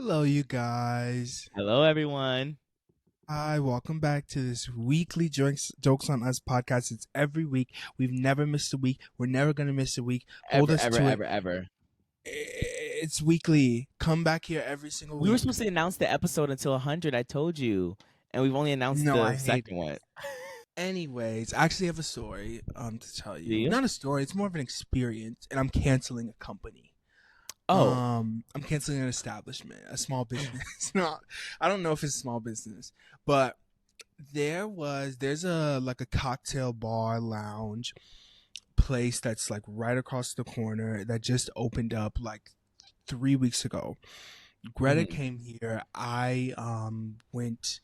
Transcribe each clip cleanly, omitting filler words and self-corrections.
Hello, you guys. Hello, everyone. Hi, welcome back to this weekly Jokes on Us podcast. It's every week. We've never missed a week. We're never going to miss a week. Hold Ever, us ever, to it. ever, ever. It's weekly. Come back here every single We were week. supposed to announce the episode until 100. I told you, and we've only announced No, I the hate second it. one. Anyways, I actually have a story to tell Do you. you? Not a story, it's more of an experience, and I'm canceling a company. Oh, I'm canceling an establishment, a small business. No, I don't know if it's a small business, but there's a cocktail bar lounge place that's like right across the corner that just opened up like 3 weeks ago. Greta mhm. came here. I went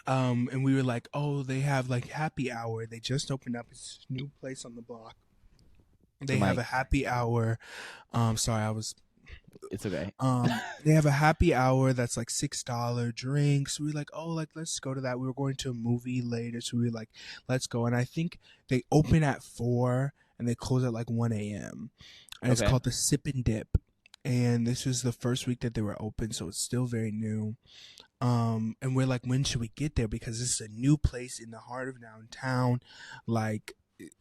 and we were like, oh, they have like happy hour. They just opened up. It's a new place on the block. They have a Mike, happy hour. Sorry, I was it's okay. they have a happy hour that's like $6 drinks. We were like, oh, like let's go to that. We were going to a movie later, so we were like, let's go. And I think they open at 4 and they close at like 1 a.m. And it's Okay. called the Sip and Dip. And this was the first week that they were open, so it's still very new. And we're like, when should we get there? Because this is a new place in the heart of downtown. Like,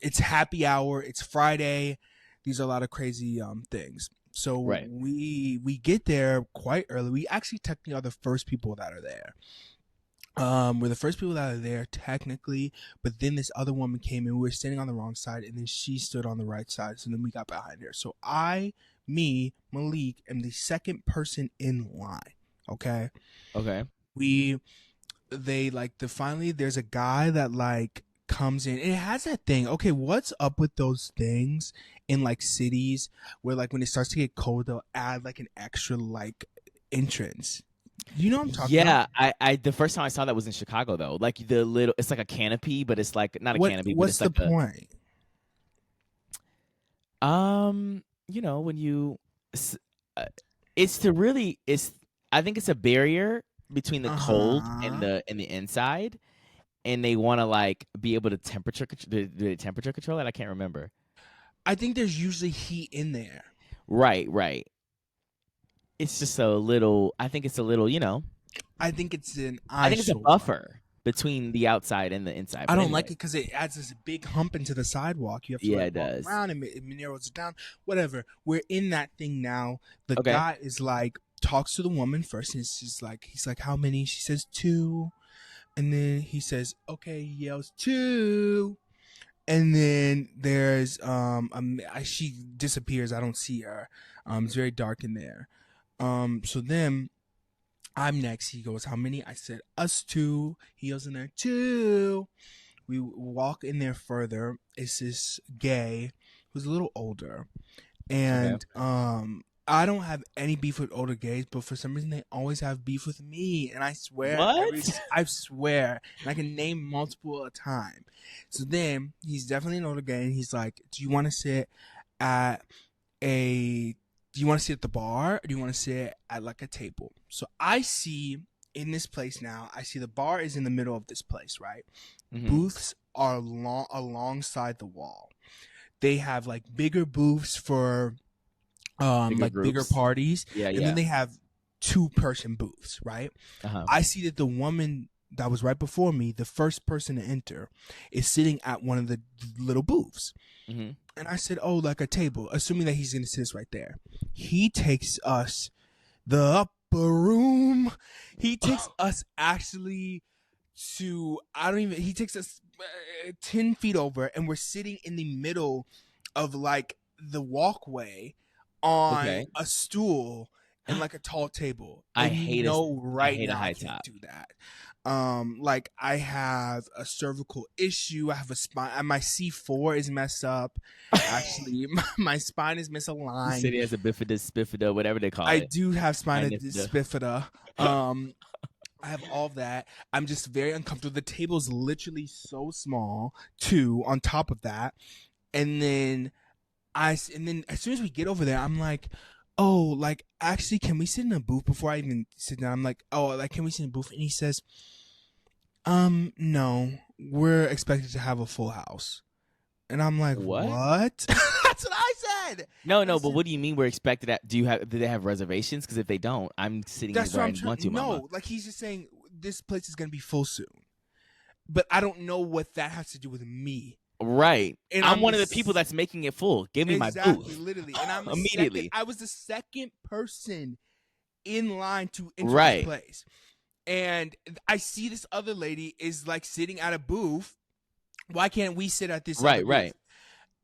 it's happy hour. It's Friday. These are a lot of crazy things. So Right. we get there quite early. We actually technically are the first people that are there. We're the first people that are there technically, but then this other woman came in. We were standing on the wrong side, and then she stood on the right side. So then we got behind her. So Malik, am the second person in line. Okay, Okay. we they like the finally there's a guy that like comes in, and it has that thing. Okay, what's up with those things in like cities where like when it starts to get cold they'll add like an extra like entrance? You know what I'm talking about? Yeah, I the first time I saw that was in Chicago though. Like the little, it's like a canopy, but it's like not a canopy, but What's it's the like a point? when you, s- uh, it's to really, it's. I think it's a barrier between the cold and Uh-huh. the inside, and they want to like be able to temperature control it. I can't remember. I think there's usually heat in there. Right, right. It's just a little. I think it's a little. I think it's an I think it's a eyesore. buffer between the outside and the inside. I But don't like anyway, it because it adds this big hump into the sidewalk. You have to yeah, like it walk does. around and it narrows it down. Whatever. We're in that thing now. The Okay. guy is like talks to the woman first, and it's just like he's like, "How many?" She says two, and then he says, "Okay," he yells two, and then there's she disappears. I don't see her. It's very dark in there. So then I'm next. He goes, "How many?" I said, "Us two." He goes in there, two. We walk in there further. It's this gay who's a little older, Okay. and I don't have any beef with older gays, but for some reason they always have beef with me, and I swear What? I swear, and I can name multiple a time. So then he's definitely an older gay, and he's like, "Do you want to sit at a do you want to sit at the bar or do you want to sit at like a table?" So I see in this place now, I see the bar is in the middle of this place, right? Hmm. Booths are alongside the wall. They have like bigger booths for Bigger like bigger groups. parties, Yeah, and then yeah. they have two-person booths, right? Uh huh. I see that the woman that was right before me, the first person to enter, is sitting at one of the little booths. Hmm. And I said, "Oh, like a table," assuming that he's going to sit us right there. He takes us the upper room. He takes us actually to, I don't even, he takes us 10 feet over, and we're sitting in the middle of like the walkway on Okay. a stool and like a tall table. I And you hate a know, I right hate a now I high can't top. do that. Like I have a cervical issue. I have a spine. My C4 is messed up. Actually, my spine is The misaligned. city has a bifida, bifida, whatever they call I it. do have spina Bifida. bifida. Um, I have all of that. I'm just very uncomfortable. The table's literally so small, too, on top of that. And then and then as soon as we get over there, I'm like, "Oh, like actually, can we sit in a booth?" Before I even sit down, I'm like, "Oh, like can we sit in a booth?" And he says, no, we're expected to have a full house." And I'm like, What? what? That's what I said. No, I but said, what do you mean we're expected at? Do they have reservations? Because if they don't, I'm sitting here that's what where I'm I trying. want to, mama. No, like he's just saying this place is gonna be full soon, but I don't know what that has to do with me. Right. And I'm I'm one of the people that's making it full. Give me my exactly, booth. literally, and I'm the second. Immediately. I was the second person in line to enter this Right. place, and I see this other lady is like sitting at a booth. Why can't we sit at this other booth? Right.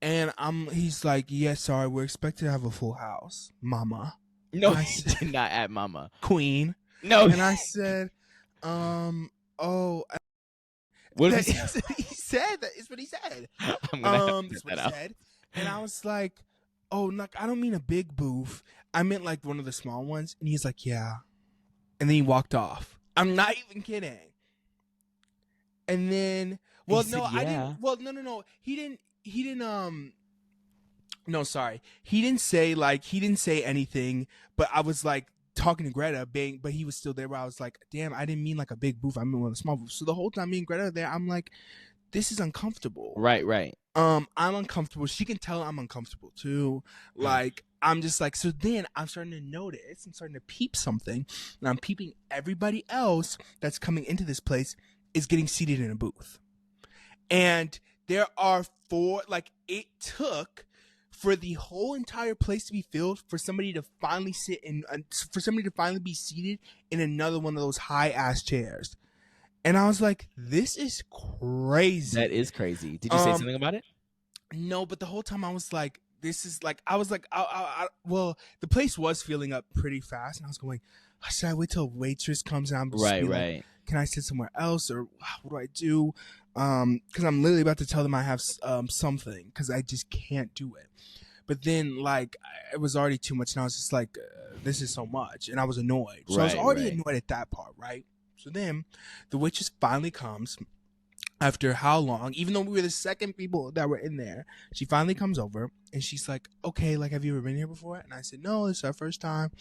And he's like, yeah, sorry, we're expected to have a full house, mama. No, I he did not at mama. Queen. No. And I said, oh. What did he say? He said that is what he said. I'm gonna That's what he said. And I was like, oh, look, I don't mean a big booth. I meant like one of the small ones. And he's like, yeah. And then he walked off. I'm not even kidding. And then, well, he no, said, yeah. I didn't. Well, no. He didn't. No, sorry. He didn't say anything, but I was like talking to Greta, but he was still there where I was like, damn, I didn't mean like a big booth. I mean one of the small booths. So the whole time me and Greta are there, I'm like, this is uncomfortable. Right. I'm uncomfortable. She can tell I'm uncomfortable too. Like, I'm just like, so then I'm starting to notice, I'm starting to peep something, and I'm peeping everybody else that's coming into this place is getting seated in a booth. And there are it took for the whole entire place to be filled for somebody to finally for somebody to finally be seated in another one of those high ass chairs. And I was like, this is crazy. That is crazy. Did you say something about it? No, but the whole time I was like, this is like, I was like, well, the place was filling up pretty fast. And I was going, should I wait till a waitress comes and I'm just right. Like, can I sit somewhere else, or what do I do? Because I'm literally about to tell them I have something, because I just can't do it. But then, like, it was already too much, and I was just like, this is so much, and I was annoyed. So I was already annoyed at that part, right? So then, the waitress finally comes after how long? Even though we were the second people that were in there, she finally comes over, and she's like, okay, like, have you ever been here before? And I said, no, it's our first time.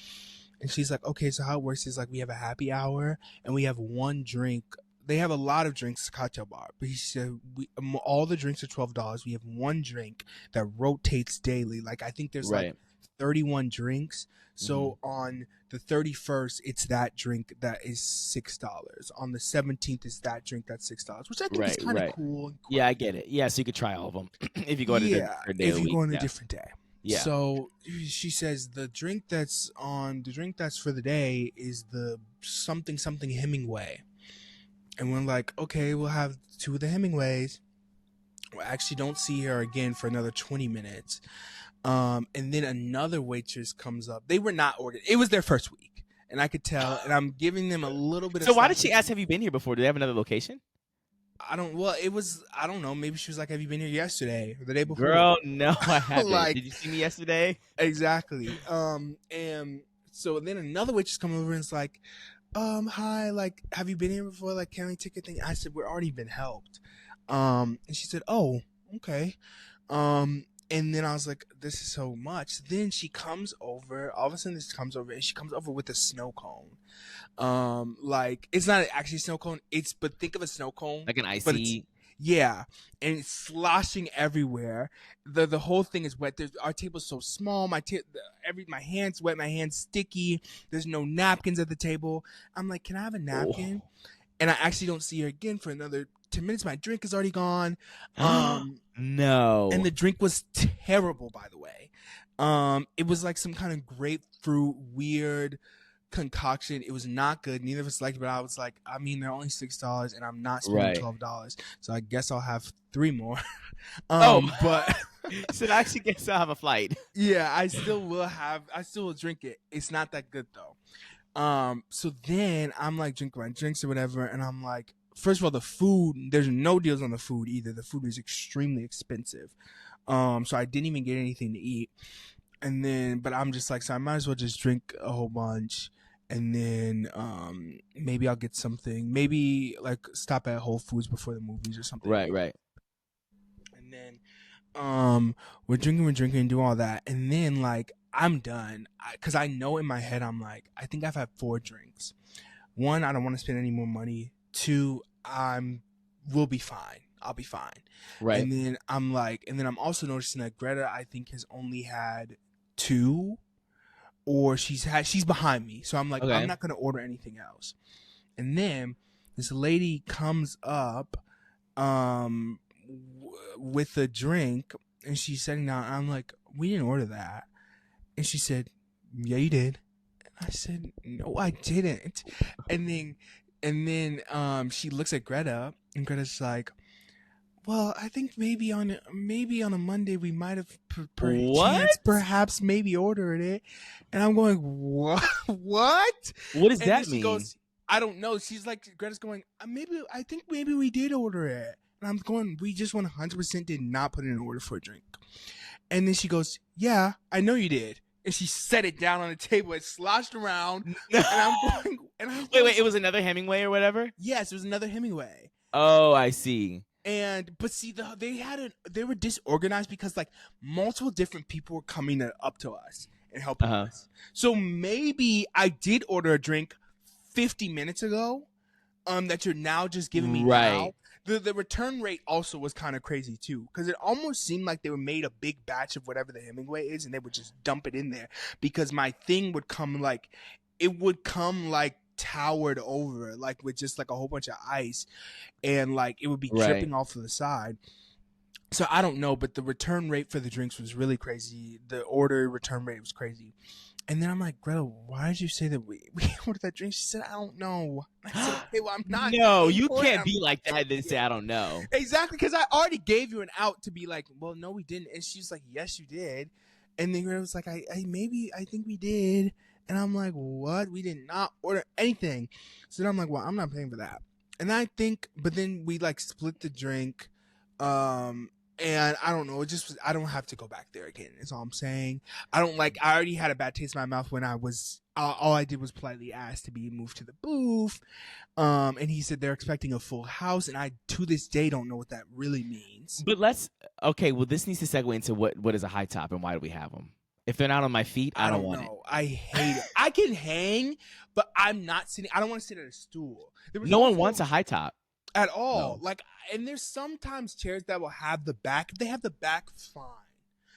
And she's like, okay, so how it works is like we have a happy hour and we have one drink. They have a lot of drinks, cocktail bar. But he said all the drinks are $12. We have one drink that rotates daily. Like, I think there's like 31 drinks. So on the 31st, it's that drink that is $6. On the 17th, it's that drink that's $6, which I think is kind of cool. Yeah, I get it. Yeah, so you could try all of them if you go on a different day. If you go on a different day. Yeah. So she says the drink that's for the day is the something Hemingway. And we're like, okay, we'll have two of the Hemingways. We actually don't see her again for another 20 minutes. And then another waitress comes up. They were not ordered. It was their first week. And I could tell. And I'm giving them a little bit of So why did she ask, have you been here before? Do they have another location? I don't know. Maybe she was like, have you been here yesterday or the day before? Girl, no, I haven't. Like, did you see me yesterday? Exactly. And so then another waitress come over and it's like, hi, like, have you been here before? Like, can we take a thing? I said, we're already been helped. And she said, oh, okay. And then I was like, this is so much. Then she comes over. All of a sudden, and she comes over with a snow cone. Like, it's not actually a snow cone. But think of a snow cone, like an icy. Yeah, and it's sloshing everywhere. The whole thing is wet. Our table's so small. My hand's wet. My hand's sticky. There's no napkins at the table. I'm like, can I have a napkin? And I actually don't see her again for another 10 minutes. My drink is already gone. No. And the drink was terrible, by the way. It was like some kind of grapefruit weird concoction. It was not good. Neither of us liked it, but I was like, I mean, they're only $6 and I'm not spending $12. So I guess I'll have 3 more. But so I actually guess I'll have a flight. Yeah, I still will drink it. It's not that good though. So then I'm like drinking my drinks or whatever, and I'm like, first of all, the food, there's no deals on the food either. The food is extremely expensive. So I didn't even get anything to eat. And then, but I'm just like, so I might as well just drink a whole bunch. And then maybe I'll get something. Maybe like stop at Whole Foods before the movies or something. Right. And then we're drinking and do all that. And then like I'm done. Because I know in my head I'm like, I think I've had 4 drinks. 1, I don't want to spend any more money. 2, we'll be fine. I'll be fine. Right. And then I'm also noticing that Greta, I think, has only had 2, or she's behind me. So I'm like, I'm Okay. not gonna order anything else. And then this lady comes up, with a drink, and she's sitting down. And I'm like, we didn't order that. And she said, yeah, you did. And I said, no, I didn't. And then she looks at Greta, and Greta's like, well, I think maybe on a Monday we might have perhaps maybe ordered it. And I'm going, what? What? What does And that then mean? she goes, I don't know. She's like, Greta's going, I think maybe we did order it. And I'm going, we just 100% did not put in an order for a drink. And then she goes, yeah, I know you did. And she set it down on the table. It sloshed around. And I'm going, wait, it was another Hemingway or whatever? Yes, it was another Hemingway. Oh, I see. But see, they were disorganized because like multiple different people were coming up to us and helping us. So maybe I did order a drink 50 minutes ago, that you're now just giving me now. The return rate also was kind of crazy too, because it almost seemed like they were made a big batch of whatever the Hemingway is, and they would just dump it in there, because my thing would come like towered over, like with just like a whole bunch of ice, and like it would be dripping off to the side. So I don't know, but the return rate for the drinks was really crazy. The order return rate was crazy. And then I'm like, Greta, why did you say that we ordered that drink? She said, I don't know. I said, okay, well, I'm not. No, you can't be like that and say, I don't know. Exactly, because I already gave you an out to be like, well, no, we didn't. And she's like, yes, you did. And then Greta was like, I think we did. And I'm like, what? We did not order anything. So then I'm like, well, I'm not paying for that. And I think, but then we like split the drink. And I don't know, I don't have to go back there again. That's all I'm saying. I already had a bad taste in my mouth when all I did was politely ask to be moved to the booth. And he said they're expecting a full house. And I, to this day, don't know what that really means. But this needs to segue into what is a high top and why do we have them? If they're not on my feet, I don't want it. I hate it. I can hang, but I'm not sitting. I don't want to sit at a stool. No one wants a high top. At all. No. And there's sometimes chairs that will have the back. If they have the back, fine.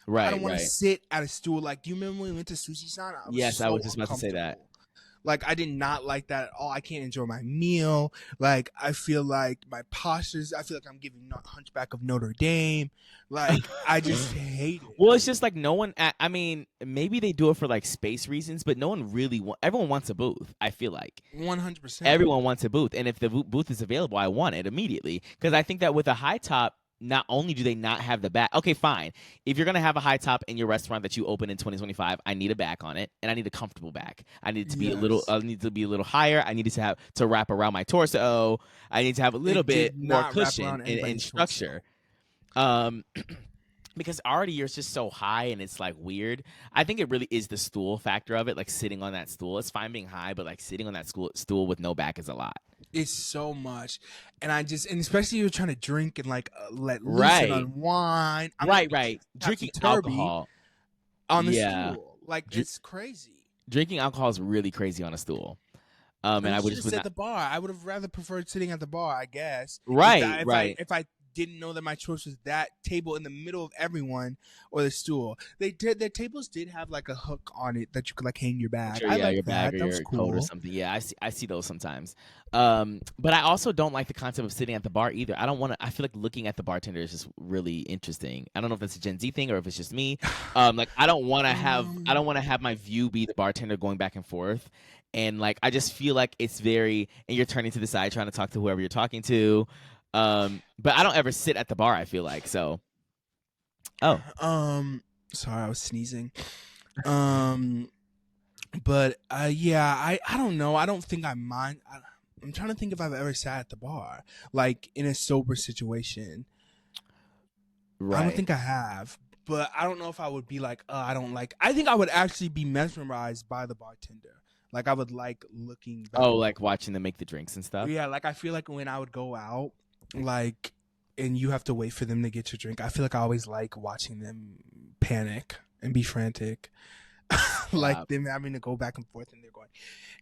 Right. I don't want to sit at a stool. Like, do you remember when we went to Sushi-san? Yes, I was just about to say that. Like, I did not like that at all. I can't enjoy my meal. Like, I feel like my postures, I feel like I'm giving Hunchback of Notre Dame. Like, I just hate it. Well, it's just like no one, I mean, maybe they do it for like space reasons, but no one really everyone wants a booth, I feel like. 100%. Everyone wants a booth. And if the booth is available, I want it immediately. Because I think that with a high top, not only do they not have the back. Okay, fine. If you're going to have a high top in your restaurant that you open in 2025, I need a back on it, and I need a comfortable back. I need it to be I need to be a little higher. I need it to wrap around my torso. I need to have a little bit more cushion and structure. Because already you're just so high and it's like weird. I think it really is the stool factor of it, like sitting on that stool. It's fine being high, but like sitting on that stool with no back is a lot. It's so much. And especially you're trying to drink and like let loose and unwind. Right. Drinking alcohol on the stool. Like, it's crazy. Drinking alcohol is really crazy on a stool. And I would just at the bar. I would have rather preferred sitting at the bar, I guess. Right. If I didn't know that my choice was that table in the middle of everyone or the stool. Their tables did have like a hook on it that you could like hang your bag. Sure, your bag or your coat or something. Yeah, I see those sometimes. But I also don't like the concept of sitting at the bar either. I feel like looking at the bartender is just really interesting. I don't know if that's a Gen Z thing or if it's just me. Like I don't want to have my view be the bartender going back and forth. And like I just feel like it's and you're turning to the side trying to talk to whoever you're talking to. But I don't ever sit at the bar, I feel like. So sorry, I was sneezing. But I don't know. I don't think I mind. I'm trying to think if I've ever sat at the bar, like in a sober situation. Right. I don't think I have, but I don't know if I would be like, I think I would actually be mesmerized by the bartender. Like I would like looking back. Oh, like watching them make the drinks and stuff? Yeah, like I feel like when I would go out, like, and you have to wait for them to get your drink, I feel like I always like watching them panic and be frantic. Like them having to go back and forth, and they're going,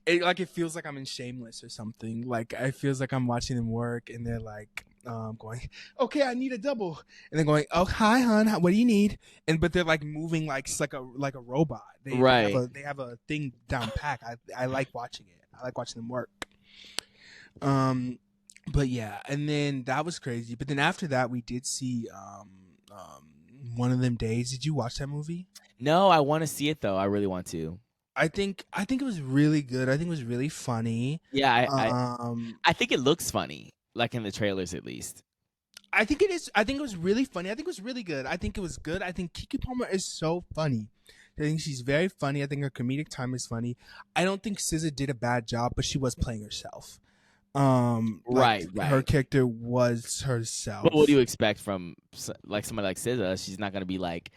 it feels like I'm in Shameless or something. Like it feels like I'm watching them work, and they're like going, okay, I need a double, and they're going, oh hi hon, what do you need? And but they're like moving like it's like a robot. Right. They have a thing down pack. I like watching it. I like watching them work. But yeah, and then that was crazy. But then after that, we did see One of Them Days. Did you watch that movie? No, I want to see it though. I really want to. I think it was really good. I think it was really funny. Yeah, I think it looks funny, like in the trailers at least. I think it is. I think it was really funny. I think it was really good. I think it was good. I think Keke Palmer is so funny. I think she's very funny. I think her comedic time is funny. I don't think SZA did a bad job, but she was playing herself. Right. Her character was herself. But what do you expect from like somebody like SZA? She's not gonna be like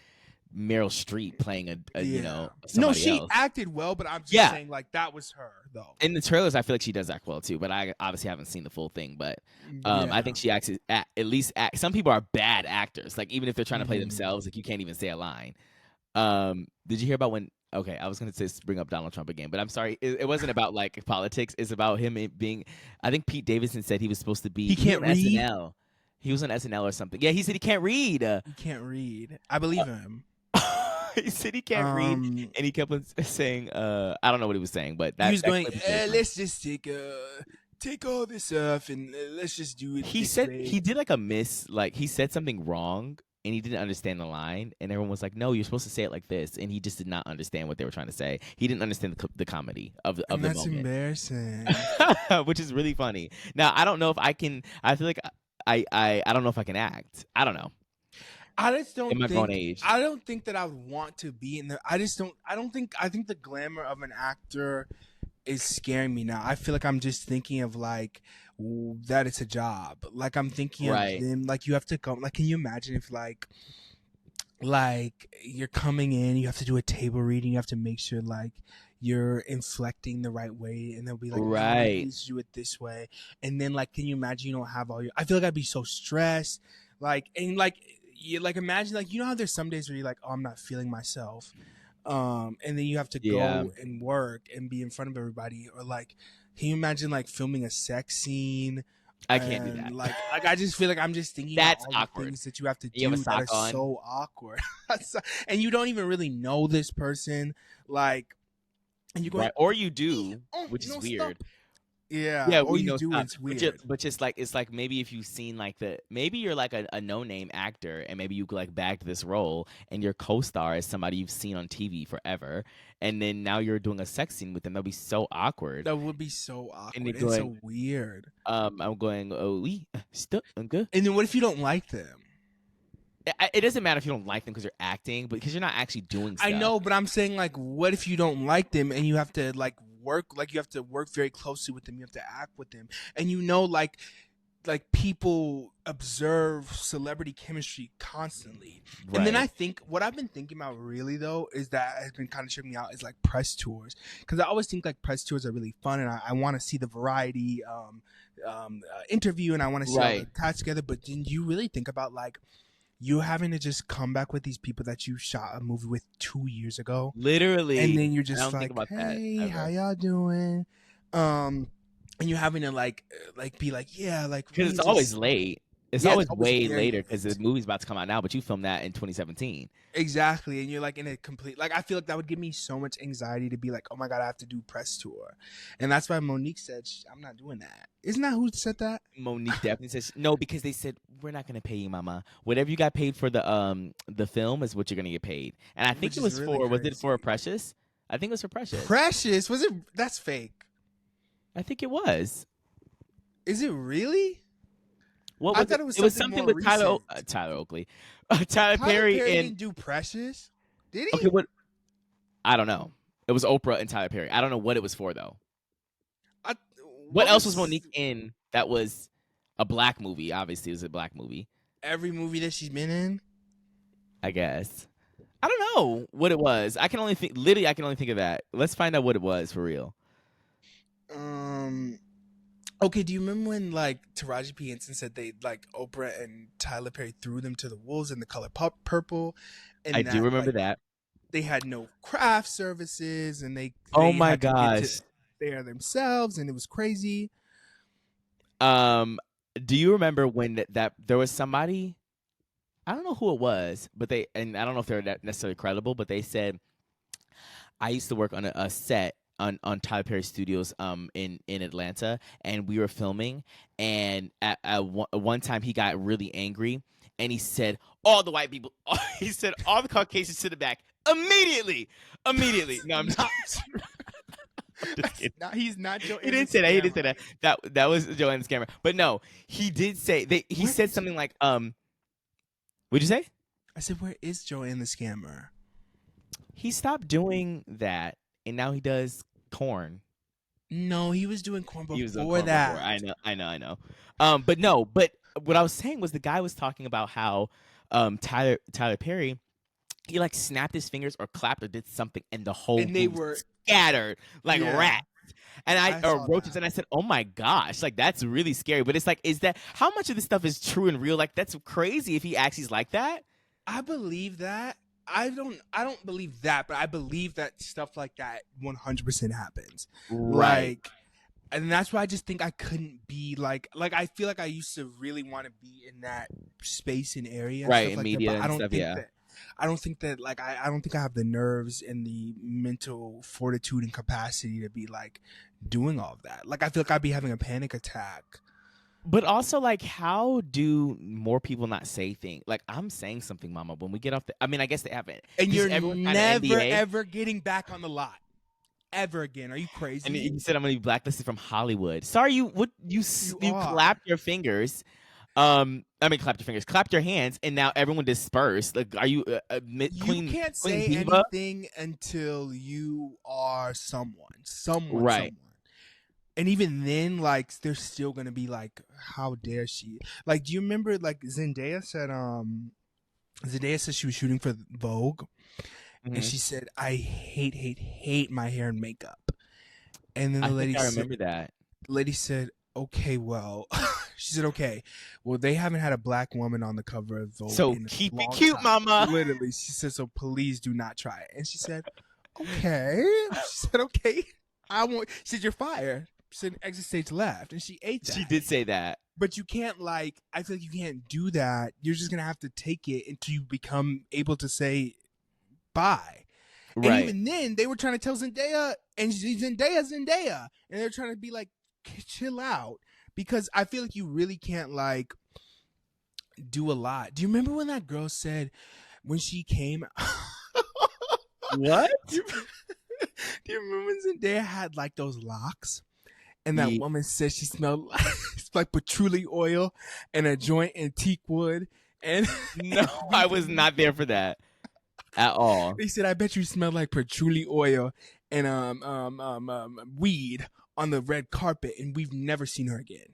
Meryl Streep playing a you know, no, she else. acted well, but I'm just saying like that was her though. In the trailers, I feel like she does act well too, but I obviously haven't seen the full thing. But I think she acts at least. Some people are bad actors, like even if they're trying to play themselves, like you can't even say a line. Did you hear about when? Okay, I was gonna bring up Donald Trump again, but I'm sorry, it wasn't about like politics. It's about him being. I think Pete Davidson said he was supposed to be. He can't read. SNL. He was on SNL or something. Yeah, he said he can't read. He can't read. I believe him. He said he can't read, and he kept on saying, "I don't know what he was saying," but he was going, "Let's just take all this off and let's just do it." He said he did like a like he said something wrong, and he didn't understand the line, and everyone was like, "No, you're supposed to say it like this," and he just did not understand what they were trying to say. He didn't understand the comedy of the moment. That's embarrassing. Which is really funny. Now I don't know if I can. I feel like I don't know if I can act. I don't know. I just don't in my grown age. I don't think that I would want to be in there. I think the glamour of an actor is scaring me now. I feel like I'm just thinking of like that it's a job. Like I'm thinking of them. Like you have to come. Like can you imagine if like you're coming in, you have to do a table reading, you have to make sure like you're inflecting the right way, and they'll be like, please do it this way. And then like, can you imagine you don't have all your? I feel like I'd be so stressed. Like and like. You like imagine like you know how there's some days where you're like, oh, I'm not feeling myself, and then you have to go and work and be in front of everybody, or like can you imagine like filming a sex scene? I can't do that. Like I just feel like I'm just thinking that's about all awkward. the things that you have to do that are so awkward, and you don't even really know this person, like, and you go or you do, which is weird. Stop. Yeah, or you do. It's weird, but just like it's like maybe if you've seen like maybe you're like a no-name actor, and maybe you like bagged this role, and your co-star is somebody you've seen on TV forever, and then now you're doing a sex scene with them. That'd be so awkward. That would be so awkward. It's so weird. I'm going. Oh, I'm good. And then what if you don't like them? It doesn't matter if you don't like them because you're acting, but because you're not actually doing stuff. I know, but I'm saying like, what if you don't like them and you have to like work, like you have to work very closely with them, you have to act with them, and you know like people observe celebrity chemistry constantly. And then I think what I've been thinking about really though is that has been kind of tripping me out is like press tours, because I always think like press tours are really fun, and I want to see the variety interview, and I want to see all the cast together. But then you really think about like you having to just come back with these people that you shot a movie with 2 years ago, literally, and then you're just like, hey, how y'all doing? And you're having to like be like, yeah, like because it's always late. It's always way later because the movie's about to come out now, but you filmed that in 2017. Exactly, and you're like in a complete like I feel like that would give me so much anxiety to be like, oh my god, I have to do press tour, and that's why Monique said I'm not doing that. Isn't that who said that? Monique definitely says no, because they said we're not gonna pay you, mama. Whatever you got paid for the film is what you're gonna get paid, and I think it was really for crazy. Was it for Precious? I think it was for Precious. Precious was it? That's fake. I think it was. Is it really? What was I thought it was something with Tyler Oakley. Tyler Perry didn't do Precious? Did he? Okay, what? I don't know. It was Oprah and Tyler Perry. I don't know what it was for though. What else was Monique in that was a black movie? Obviously, it was a black movie. Every movie that she's been in, I guess. I don't know what it was. I can only think of that. Let's find out what it was for real. Okay, do you remember when like Taraji P. Henson said they like Oprah and Tyler Perry threw them to the wolves in the color purple? And I do remember that. they had no craft services, and they Oh my had to get to gosh. there themselves, and it was crazy. Do you remember when that there was somebody? I don't know who it was, but and I don't know if they're necessarily credible, but they said I used to work on a set on Tyler Perry Studios in Atlanta, and we were filming, and at one time he got really angry, and he said all the white people, he said all the Caucasians to the back immediately. No, I'm not. He's not Joe. He didn't say that. He didn't say that. That was Joanne's camera. But no, he did say he said something like what'd you say? I said, where is Joanne the Scammer? He stopped doing that, and now he does corn. No, he was doing corn before He was doing corn that. Before. I know. But no, but what I was saying was the guy was talking about how Tyler Perry, he like snapped his fingers or clapped or did something, and the whole and they were scattered like rats. And or roaches, that. and I said, "Oh my gosh, like that's really scary." But it's like, is that how much of this stuff is true and real? Like that's crazy if he actually is like that. I believe that. I don't believe that, but I believe that stuff like that 100% happens. Right. Like, and that's why I just think I couldn't be like I feel like I used to really want to be in that space and area, and right? stuff In like media that, but and stuff, yeah. I don't think that like I don't think I have the nerves and the mental fortitude and capacity to be like doing all of that. Like I feel like I'd be having a panic attack. But also, like, how do more people not say things? Like, I'm saying something, Mama. When we get off I mean, I guess they haven't. And you're never ever getting back on the lot ever again. Are you crazy? And you said I'm gonna be blacklisted from Hollywood. Sorry, you clapped your fingers. I mean, clapped your fingers, clapped your hands, and now everyone dispersed. Like, are you you can't say anything until you are someone, right? Someone. And even then, like, they're still gonna be like, "How dare she?" Like, do you remember, like, Zendaya said she was shooting for Vogue, and she said, "I hate my hair and makeup." And then the lady said, "I remember that." The lady said, "Okay, well," she said, "Okay, well, they haven't had a black woman on the cover of Vogue, so keep it cute, Mama." Literally, she said, "So please do not try it." And she said, "Okay." She said, "Okay, I won't." She said, "You're fired." She said, "Exit stage left," and she ate that. She did say that. But you can't, like, I feel like you can't do that. You're just going to have to take it until you become able to say bye. Right. And even then, they were trying to tell Zendaya, and Zendaya. And they're trying to be like, chill out. Because I feel like you really can't, like, do a lot. Do you remember when that girl said, when she came... What? Do you remember when Zendaya had, like, those locks? And that woman said she smelled like patchouli oil and a joint antique wood. And no, I was not there for that at all. They said, "I bet you smell like patchouli oil and weed on the red carpet." And we've never seen her again.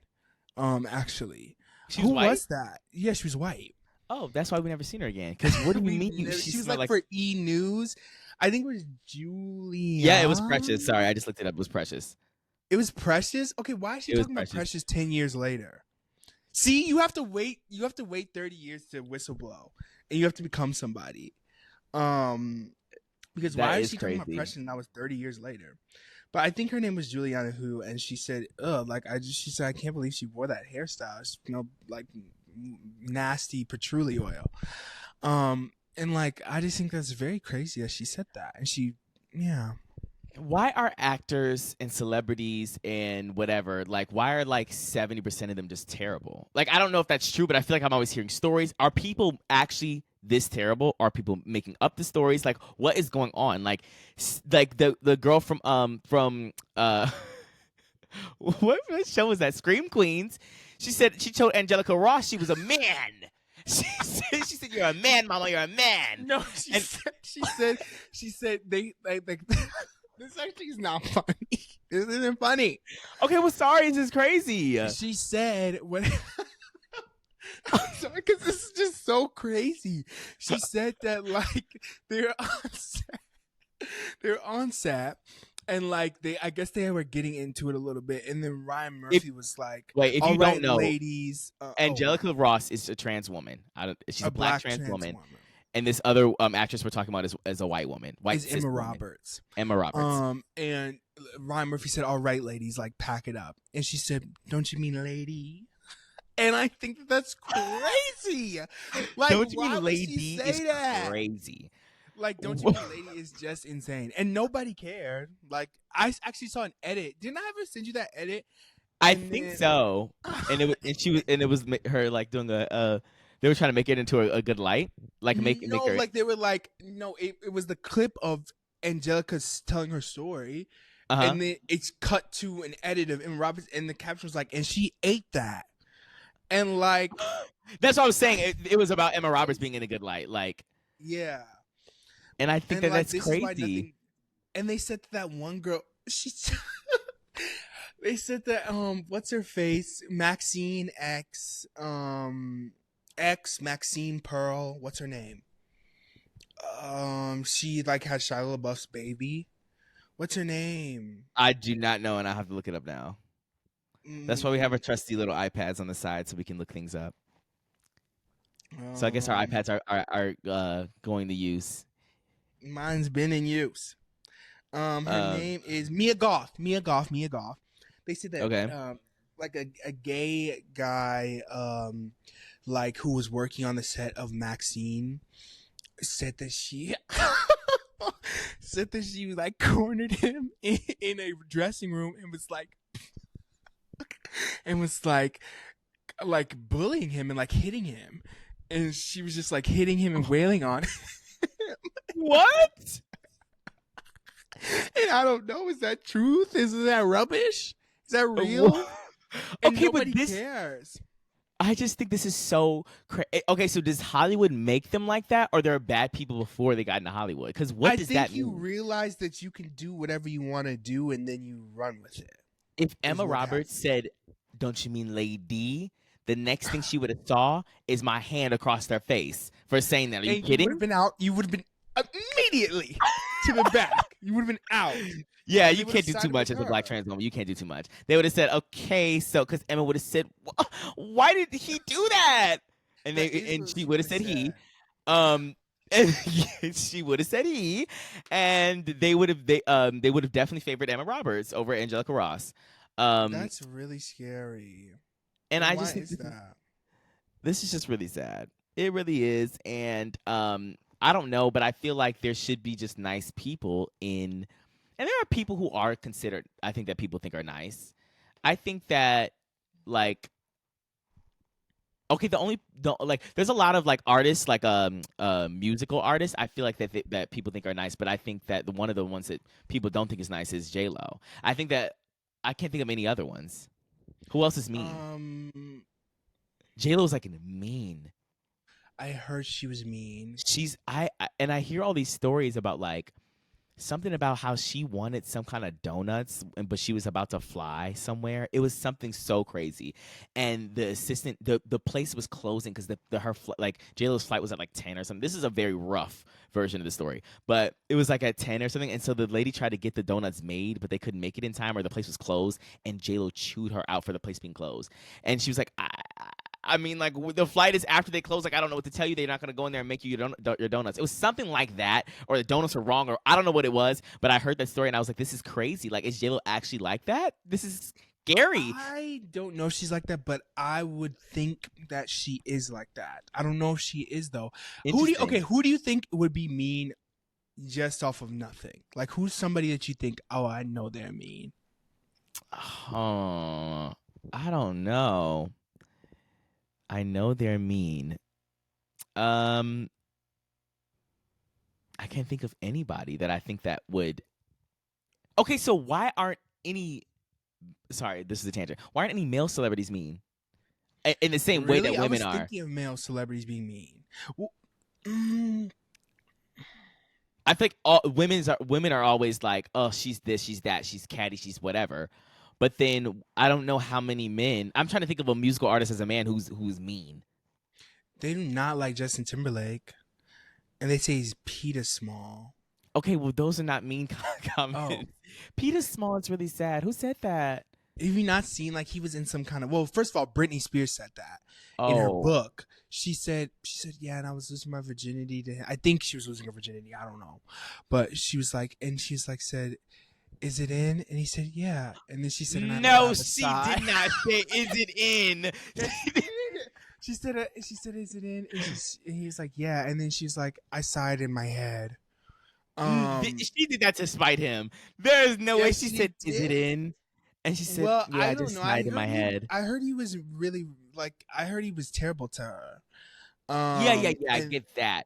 Actually, who was that? Yeah, she was white. Oh, that's why we never seen her again. Because what do you mean? She was like for E! News. I think it was Julia. Yeah, it was Precious. Sorry, I just looked it up. It was Precious. It was Precious? Okay, why is she talking about Precious 10 years later? See, you have to wait 30 years to whistleblow. And you have to become somebody. Because why is she talking about Precious and that was 30 years later? But I think her name was Juliana Who, and she said, she said, "I can't believe she wore that hairstyle. It's, like nasty patchouli oil." And like I just think that's very crazy that she said that. And why are actors and celebrities and whatever, like, why are like 70% of them just terrible? Like, I don't know if that's true, but I feel like I'm always hearing stories. Are people actually this terrible? Are people making up the stories? Like, what is going on? Like the girl from what show was that? Scream Queens. She said she told Angelica Ross she was a man. She said, "You're a man, Mama. You're a man." No, she said they like. This actually is not funny. This isn't funny. Okay, well, sorry, this is crazy. She said when I'm sorry, because this is just so crazy. She said that like they're on set, and like I guess they were getting into it a little bit, and then Ryan Murphy was like, "Wait, if you don't know, ladies, Angelica Ross is a trans woman. She's a black trans woman. And this other actress we're talking about is a white woman, white Is cis Emma woman. Roberts. Emma Roberts. And Ryan Murphy said, "All right, ladies, like pack it up." And she said, "Don't you mean lady?" And I think that's crazy. Like, Don't you why mean would she lady say is that? crazy. Like, don't you mean lady is just insane. And nobody cared. Like, I actually saw an edit. Didn't I ever send you that edit? I think so. And it was her like doing they were trying to make it into a good light, like make her. Like they were like, no, it was the clip of Angelica telling her story, and then it's cut to an edit of Emma Roberts, and the caption was like, and she ate that, and like, that's what I was saying. It was about Emma Roberts being in a good light, like, yeah. And I think and that's this crazy. Is why nothing, and they said that one girl, they said that what's her face, Maxine Maxine Pearl, what's her name? She like had Shia LaBeouf's baby. What's her name? I do not know, and I have to look it up now. That's why we have our trusty little iPads on the side so we can look things up. So I guess our iPads are going to use. Mine's been in use. Her name is Mia Goth. Mia Goth. They said that okay. Like a gay guy like who was working on the set of Maxine said that she like cornered him in a dressing room and was like bullying him and like hitting him, and she was just like hitting him and wailing on him. What? And I don't know, is that truth? Is that rubbish? Is that real? And okay, nobody but cares. I just think this is so okay. So does Hollywood make them like that, or there are bad people before they got into Hollywood? Because what does that mean? You realize that you can do whatever you want to do, and then you run with it. If Emma Roberts said, "Don't you mean lady?" the next thing she would have saw is my hand across their face for saying that. Are you kidding? You would have been out. You would have been immediately to the back. You would have been out. Yeah, you can't do too much as a black trans woman. You can't do too much. They would have said, okay, so because Emma would have said, why did he do that? And she would have said he. And she would have said he, and they would have definitely favored Emma Roberts over Angelica Ross. That's really scary. And I just think this is just really sad. It really is, and I don't know, but I feel like there should be just nice people in. And there are people who are considered, I think, that people think are nice. I think that, like, okay, there's a lot of like artists, like musical artists. I feel like that people think are nice, but I think that one of the ones that people don't think is nice is J-Lo. I think that I can't think of any other ones. Who else is mean? J-Lo's like mean. I heard she was mean. And I hear all these stories about like. Something about how she wanted some kind of donuts, but she was about to fly somewhere. It was something so crazy, and the assistant, the place was closing because like J-Lo's flight was at like 10 or something. This is a very rough version of the story, but it was like at 10 or something. And so the lady tried to get the donuts made, but they couldn't make it in time, or the place was closed. And J-Lo chewed her out for the place being closed, and she was like, I mean, like, the flight is after they close. Like, I don't know what to tell you. They're not going to go in there and make you your donuts. It was something like that, or the donuts are wrong, or I don't know what it was. But I heard that story, and I was like, this is crazy. Like, is J-Lo actually like that? This is scary. I don't know if she's like that, but I would think that she is like that. I don't know if she is, though. Who do you think would be mean just off of nothing? Like, who's somebody that you think, oh, I know they're mean? I don't know. I know they're mean. I can't think of anybody that I think that would. Okay, so why aren't any? Sorry, this is a tangent. Why aren't any male celebrities mean? In the same way that women are. I was thinking of male celebrities being mean. Well, I think all women are always like, oh, she's this, she's that, she's catty, she's whatever. But then I don't know how many men. I'm trying to think of a musical artist as a man who's mean. They do not like Justin Timberlake, and they say he's Peter Small. Okay, well, those are not mean comments. Oh. Peter Small is really sad. Who said that? Have you not seen like he was in some kind of? Well, first of all, Britney Spears said that in her Oh. book. She said, yeah, and I was losing my virginity to him. I think she was losing her virginity. I don't know, but she was like, said, "Is it in?" And he said, "Yeah." And then she said, and I No, laughed she aside. did not say, "Is it in?" She said, "Is it in?" And he was like, "Yeah." And then she's like, I sighed in my head. She did that to spite him. There is no way. She said, "Is it in?" And she said, "Well, "Yeah, I I don't just know. sighed in my head." I heard he was really like. I heard he was terrible to her. Yeah. I And get that.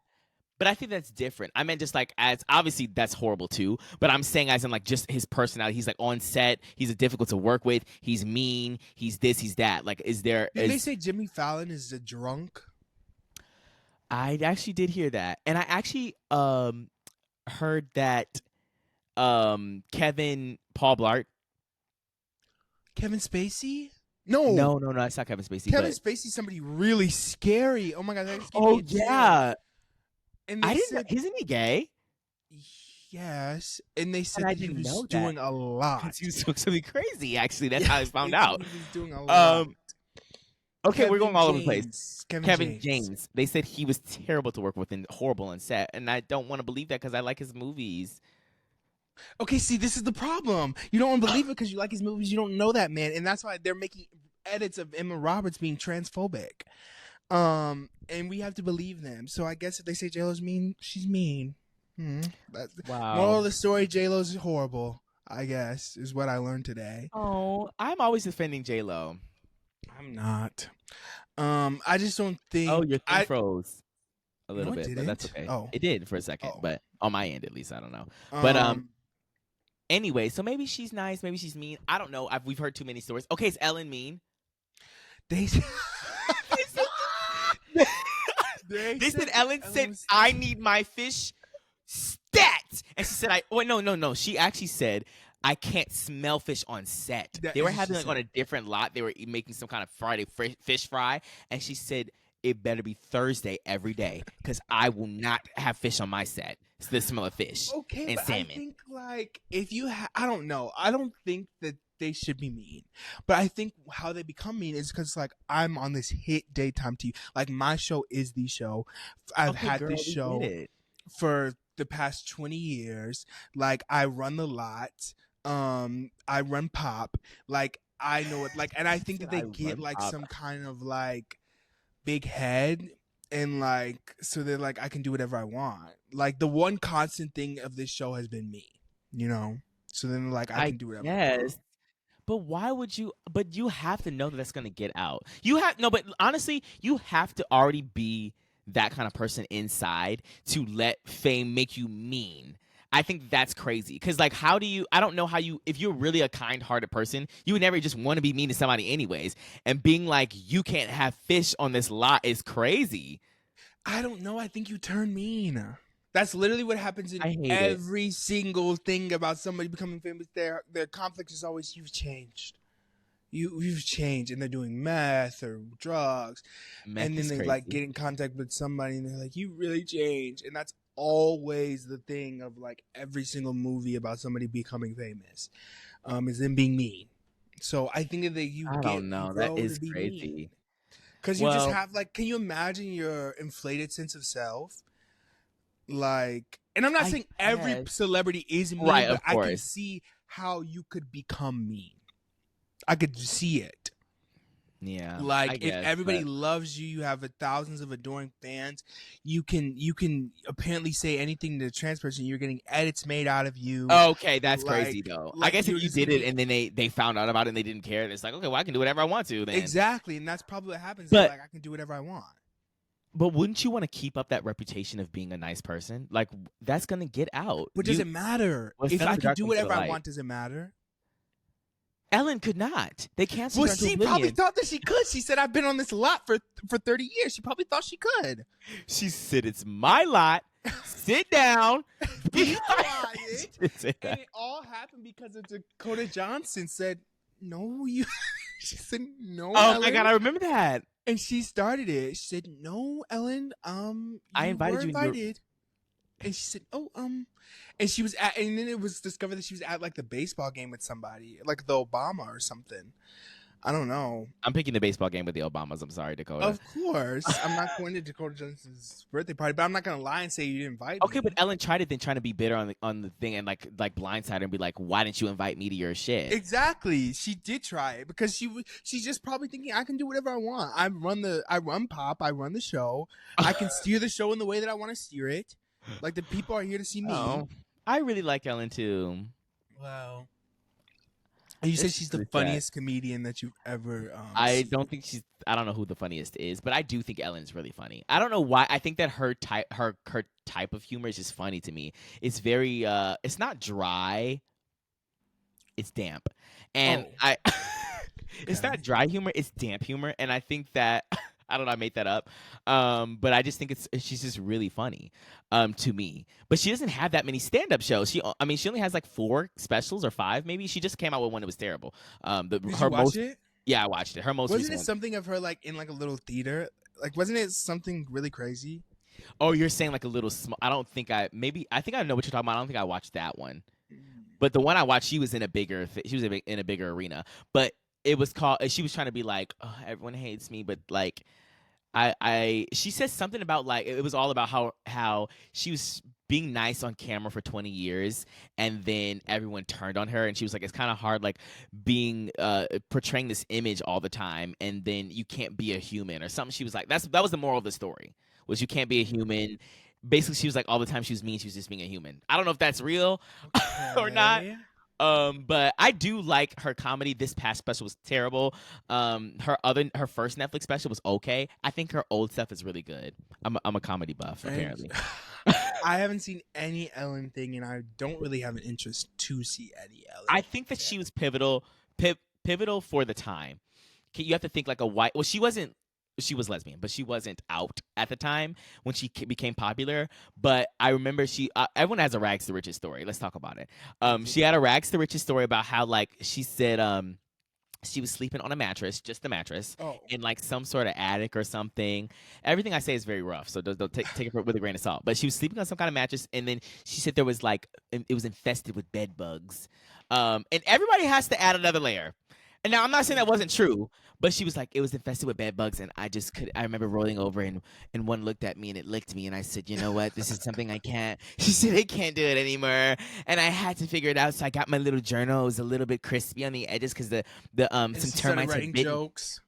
But I think that's different. I meant just like as obviously that's horrible too. But I'm saying as in like just his personality. He's like on set. He's difficult to work with. He's mean. He's this. He's that. Like, did they say Jimmy Fallon is a drunk? I actually did hear that, and I actually heard that Paul Blart. Kevin Spacey? No, it's not Kevin Spacey. Kevin but, Spacey's somebody really scary. Oh my god, that gave me oh a chill. yeah, And I they didn't. said, Isn't he gay? yes, and they said And I that he didn't was know doing that. a lot. Because he was doing something crazy. Actually, that's how I found out. He was doing a lot. Okay, we're going all over the place. Kevin James. They said he was terrible to work with and horrible on set, and I don't want to believe that because I like his movies. Okay, see, this is the problem. You don't want to believe it because you like his movies. You don't know that man, and that's why they're making edits of Emma Roberts being transphobic. And we have to believe them. So I guess if they say JLo's mean, she's mean. Wow. Moral of the story: JLo's horrible. I guess is what I learned today. Oh, I'm always defending JLo. I'm not. I just don't think. Oh, your thing froze a little No, it bit, but that's didn't. okay. Oh. It did for a second, Oh. but on my end at least, I don't know. But anyway, so maybe she's nice, maybe she's mean. I don't know. We've heard too many stories. Okay, is Ellen mean? They said Ellen said, "I need my fish stat," and she said, no. She actually said, "I can't smell fish on set." They were having like on a different lot. They were making some kind of Friday fish fry, and she said, "It better be Thursday every day because I will not have fish on my set. It's the smell of fish and salmon." I think like if you, I don't know. I don't think that they should be mean, but I think how they become mean is because like I'm on this hit daytime TV. Like my show is the show. I've had this show for the past 20 years. Like I run the lot. I run pop. Like I know it. Like, and I think that they get like some kind of like big head. And like, so they're like, I can do whatever I want. Like the one constant thing of this show has been me, you know? So then like, I can do whatever I want. But why would you? But you have to know that that's going to get out. But honestly, you have to already be that kind of person inside to let fame make you mean. I think that's crazy. Because like, how do you? I don't know how you. If you're really a kind-hearted person, you would never just want to be mean to somebody anyways. And being like, you can't have fish on this lot is crazy. I don't know. I think you turn mean. That's literally what happens in every single thing about somebody becoming famous. Their conflict is always, you've changed. You've changed, and they're doing meth or drugs, and then they like get in contact with somebody, and they're like, "You really changed," and that's always the thing of like every single movie about somebody becoming famous, is them being mean. So I think that that is crazy. Because you just have like, can you imagine your inflated sense of self? Like, and I'm not saying every celebrity is mean, but I can see how you could become mean. I could see it. Yeah. Like if everybody loves you, you have thousands of adoring fans. You can apparently say anything to the trans person. You're getting edits made out of you. Okay, that's crazy though. I guess if you did it and then they found out about it and they didn't care, it's like, okay, well I can do whatever I want to then. Exactly, and that's probably what happens. But like, I can do whatever I want. But wouldn't you want to keep up that reputation of being a nice person? Like that's gonna get out. But does it matter? If I can do whatever I want, does it matter? Ellen could not. They canceled her. Well, she probably thought that she could. She said, "I've been on this lot for 30 years." She probably thought she could. She said, "It's my lot. Sit down. Be quiet." And it all happened because of Dakota Johnson said, "No, you." She said, "No." Oh Ellen. my God, I remember that. And she started it. She said, "No, Ellen. I invited you. Invited." And she said, "Oh, and she was at, and then it was discovered that she was at like the baseball game with somebody, like the Obama or something. I don't know. I'm picking the baseball game with the Obamas. I'm sorry, Dakota. Of course, I'm not going to Dakota Johnson's birthday party, but I'm not gonna lie and say you didn't invite Okay, me. but Ellen tried it, then trying to be bitter on the thing and like blindside her and be like, "Why didn't you invite me to your shit?" Exactly, she did try it because she's just probably thinking I can do whatever I want. I run pop, I run the show, I can steer the show in the way that I want to steer it. Like the people are here to see me. Oh, I really like Ellen too. Wow. And you said she's the funniest comedian that you've ever. I don't think she's. I don't know who the funniest is, but I do think Ellen's really funny. I don't know why. I think that her type of humor is just funny to me. It's very. It's not dry. It's damp, and it's not dry humor. It's damp humor, and I think that. I don't know. I made that up, but I just think she's just really funny, to me. But she doesn't have that many stand-up shows. She only has like 4 specials or 5, maybe. She just came out with one that was terrible. Did you watch it? Yeah, I watched it. Her most wasn't it something of her like in like a little theater? Like wasn't it something really crazy? Oh, you're saying like a little small. I don't think I know what you're talking about. I don't think I watched that one, but the one I watched, she was in a bigger in a bigger arena, but. It was called. She was trying to be like, oh, everyone hates me, but like, she says something about like it was all about how she was being nice on camera for 20 years, and then everyone turned on her, and she was like, it's kind of hard like being portraying this image all the time, and then you can't be a human or something. She was like, that was the moral of the story, was you can't be a human. Basically, she was like all the time she was mean, she was just being a human. I don't know if that's real or not. But I do like her comedy. This past special was terrible. Her first Netflix special was okay. I think her old stuff is really good. I'm a comedy buff, apparently. I haven't seen any Ellen thing, and I don't really have an interest to see any Ellen. I think that she was pivotal for the time. You have to think like a white. Well, she was lesbian, but she wasn't out at the time when she became popular. But I remember everyone has a rags to riches story. Let's talk about it. She had a rags to riches story about how like she said she was sleeping on a mattress, just a mattress, in like some sort of attic or something. Everything I say is very rough, so don't take it with a grain of salt. But she was sleeping on some kind of mattress, and then she said there was like it was infested with bed bugs, and everybody has to add another layer. And now I'm not saying that wasn't true, but she was like, it was infested with bed bugs, and I remember rolling over, and one looked at me and it licked me, and I said, you know what, this is something I can't. She said, I can't do it anymore, and I had to figure it out. So I got my little journal. It was a little bit crispy on the edges because some termites had bitten. Jokes.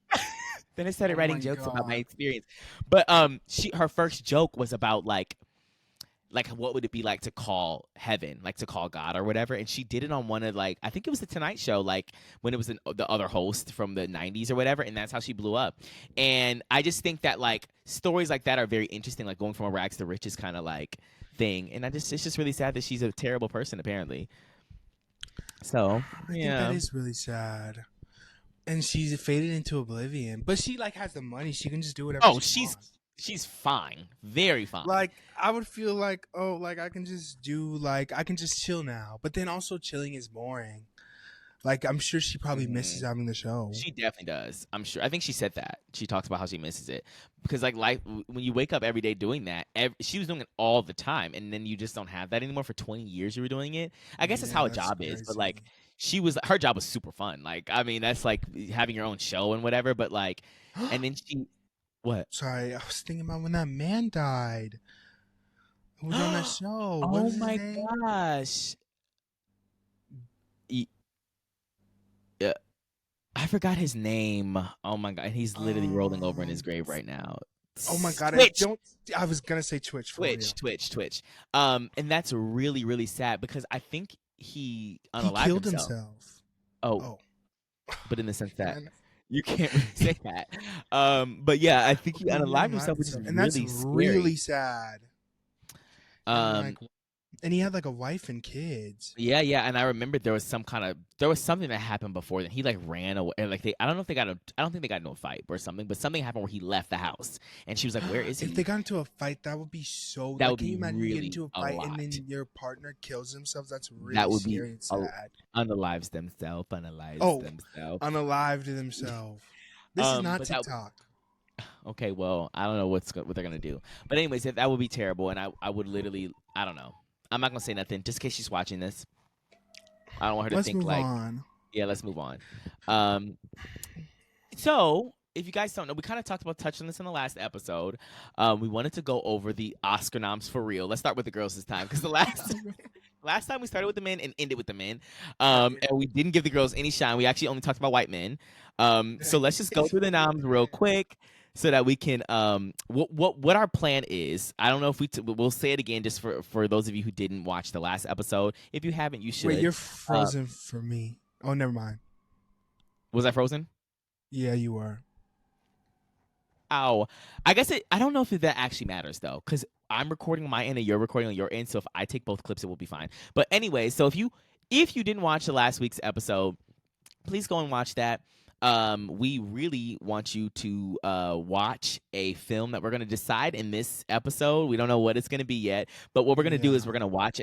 Then I started writing jokes about my experience. But her first joke was about like what would it be like to call heaven, like to call God or whatever. And she did it on one of like, I think it was the Tonight Show, like when it was the other host from the 90s or whatever. And that's how she blew up. And I just think that like stories like that are very interesting, like going from a rags to riches kind of like thing. And it's just really sad that she's a terrible person apparently. So I think that is really sad. And she's faded into oblivion, but she like has the money. She can just do whatever. She's fine, very fine. Like I would feel like, I can just chill now. But then also chilling is boring. Like I'm sure she probably misses having the show. She definitely does. I'm sure. I think she said that. She talks about how she misses it because like life, when you wake up every day doing that, she was doing it all the time, and then you just don't have that anymore. For 20 years, you were doing it. I guess that's how a job is, but like her job was super fun. Like I mean, that's like having your own show and whatever. But like, and then she. What? Sorry, I was thinking about when that man died. Who was on that show? Oh my gosh. Yeah. I forgot his name. Oh my god. He's literally rolling over in his grave right now. Oh my god. I was going to say Twitch. Twitch. And that's really, really sad because I think he killed himself. Oh. But in the sense that you can't really say that. But yeah, I think he unalived himself, which is really sad. And he had like a wife and kids. Yeah, and I remember there was something that happened before that he like ran away. Like I don't think they got into a fight or something, but something happened where he left the house, and she was like, "Where is he?" If they got into a fight, that would be so. That would be can you really get into a fight and then your partner kills himself? That's really scary and sad. Unalives themselves. Unalived themselves. This is not TikTok. Okay, well, I don't know what they're gonna do. But anyways, that would be terrible, and I would literally, I don't know. I'm not gonna say nothing just in case she's watching this. I don't want her to Let's think move like, on. yeah, let's move on. Um, so if you guys don't know, we kind of touched on this in the last episode. We wanted to go over the Oscar noms for real. Let's start with the girls this time because the last time we started with the men and ended with the men, and we didn't give the girls any shine. We actually only talked about white men. So let's just go through the noms real quick so that we can what our plan is. I don't know if we'll say it again just for those of you who didn't watch the last episode. If you haven't, you should. Wait, you're frozen for me. Oh, never mind. Was I frozen? Yeah, you were. Ow. I guess I don't know if that actually matters though, because I'm recording on my end and you're recording on your end. So if I take both clips, it will be fine. But anyway, so if you didn't watch the last week's episode, please go and watch that. We really want you to watch a film that we're going to decide in this episode. We don't know what it's going to be yet, but what we're going to do is we're going to watch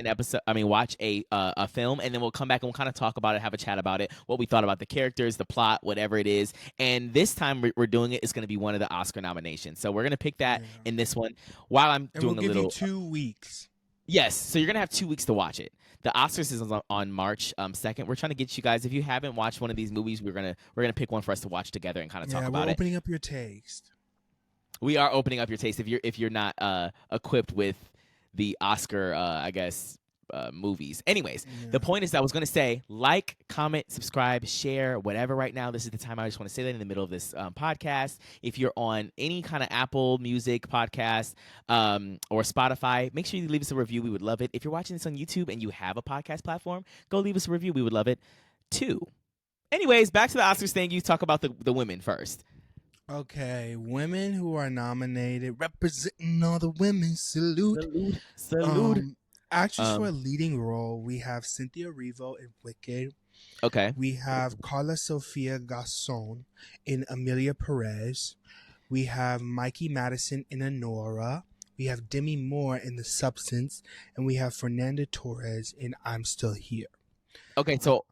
a film, and then we'll come back and we'll kind of talk about it, have a chat about it, what we thought about the characters, the plot, whatever it is. And this time we're doing it's going to be one of the Oscar nominations. So we're going to pick that in this one while I'm doing we'll give you 2 weeks. Yes, so you're going to have 2 weeks to watch it. The Oscars is on March 2nd. We're trying to get you guys. If you haven't watched one of these movies, we're gonna pick one for us to watch together and kind of talk about it. We're opening up your taste. We are opening up your taste. If you're not equipped with the Oscar, I guess, movies. Anyways, the point is, I was gonna say, like, comment, subscribe, share, whatever. Right now, this is the time. I just want to say that in the middle of this podcast. If you're on any kind of Apple Music podcast or Spotify, make sure you leave us a review. We would love it. If you're watching this on YouTube and you have a podcast platform, go leave us a review. We would love it too. Anyways, back to the Oscars thing. You talk about the women first. Okay, women who are nominated, representing all the women. Salute. Actress for a leading role, we have Cynthia Erivo in Wicked. Okay. We have Carla Sofia Garson in Emilia Perez. We have Mikey Madison in Anora. We have Demi Moore in The Substance. And we have Fernanda Torres in I'm Still Here. Okay, so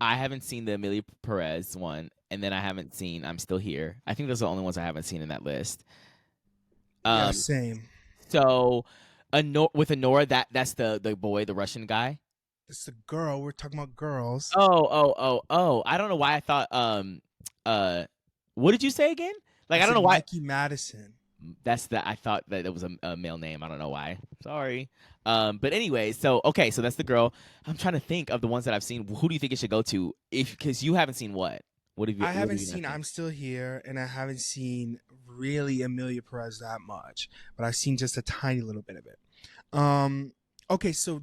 I haven't seen the Emilia Perez one, and then I haven't seen I'm Still Here. I think those are the only ones I haven't seen in that list. Yeah, same. So with Anora, that's the boy, the Russian guy. It's the girl. We're talking about girls. Oh. I don't know why I thought what did you say again? Like, I don't know why. Mikey Madison. I thought that it was a male name. I don't know why. Sorry. But anyway, so that's the girl. I'm trying to think of the ones that I've seen. Who do you think it should go to? Because you haven't seen what? What have you? I haven't seen I'm Still Here, and I haven't seen really Emilia Perez that much, but I've seen just a tiny little bit of it. Okay, so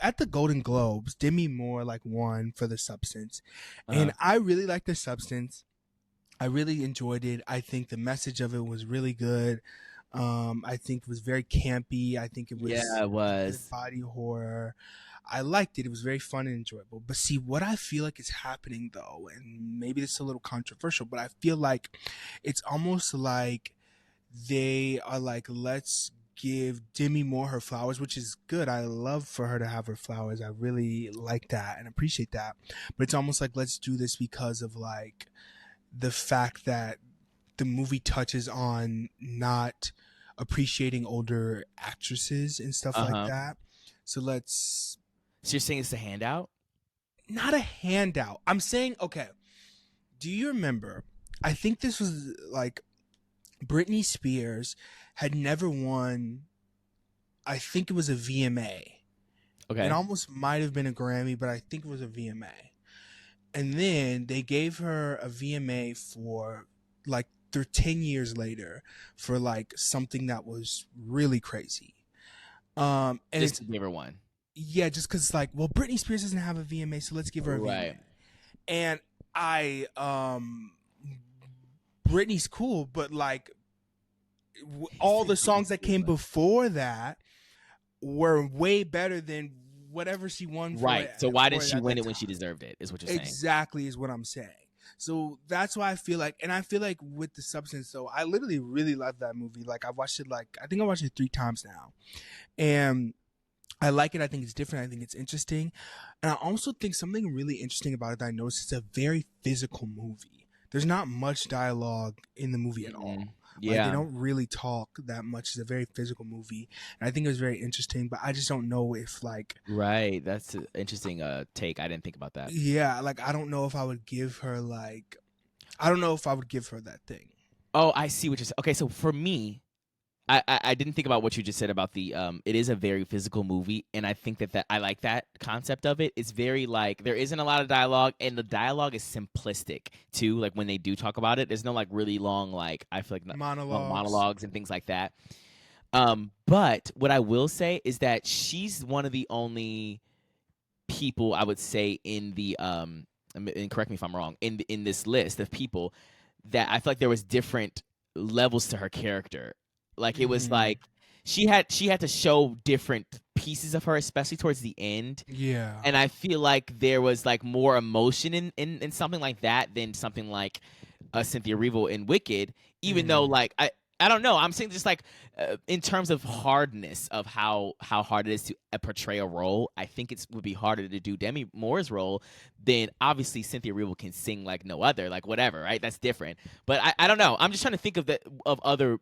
at the Golden Globes, Demi Moore won for The Substance, and I really liked The Substance. I really enjoyed it. I think the message of it was really good. I think it was very campy. I think it was body horror. I liked it. It was very fun and enjoyable. But see, what I feel like is happening though, and maybe this is a little controversial, but I feel like it's almost like they are like, let's give Demi Moore her flowers, which is good. I love for her to have her flowers. I really like that and appreciate that. But it's almost like, let's do this because of like the fact that the movie touches on not appreciating older actresses and stuff like that. So you're saying it's a handout? Not a handout. I'm saying, okay, do you remember? I think this was like Britney Spears had never won. I think it was a VMA. Okay. It almost might have been a Grammy, but I think it was a VMA. And then they gave her a VMA for 10 years later for something that was really crazy. And just to give her one. Yeah, just because Britney Spears doesn't have a VMA, so let's give her a VMA. And Britney's cool, but all the songs that came before that were way better than whatever she won for. Right. So why did she win it when she deserved it, is what you're saying. Exactly is what I'm saying. So that's why I feel like, and I feel like with The Substance, though, I literally really love that movie. I've watched it, I think I watched it 3 times now. And I like it. I think it's different. I think it's interesting. And I also think something really interesting about it that I noticed, it's a very physical movie. there's not much dialogue in the movie at all. Like, they don't really talk that much. It's a very physical movie, and I think it was very interesting. But I just don't know if like Right, that's an interesting take. I didn't think about that. yeah, like I don't know if I would give her like I don't know if I would give her that thing. Oh, I see what you're saying. Okay, so for me, I didn't think about what you just said about the it is a very physical movie, and I think that I like that concept of it. It's very like there isn't a lot of dialogue, and the dialogue is simplistic too. Like when they do talk about it, there's no like really long like I feel like long monologues and things like that. But what I will say is that she's one of the only people I would say in the and correct me if I'm wrong, in this list of people that I feel like there was different levels to her character. Like it was like she had to show different pieces of her, especially towards the end. Yeah. And I feel like there was like more emotion in something like that than something like Cynthia Erivo in Wicked, even though like I don't know. I'm saying just like in terms of hardness of how hard it is to portray a role. I think it would be harder to do Demi Moore's role than obviously Cynthia Erivo can sing like no other, like whatever, right? That's different. But I don't know. I'm just trying to think of other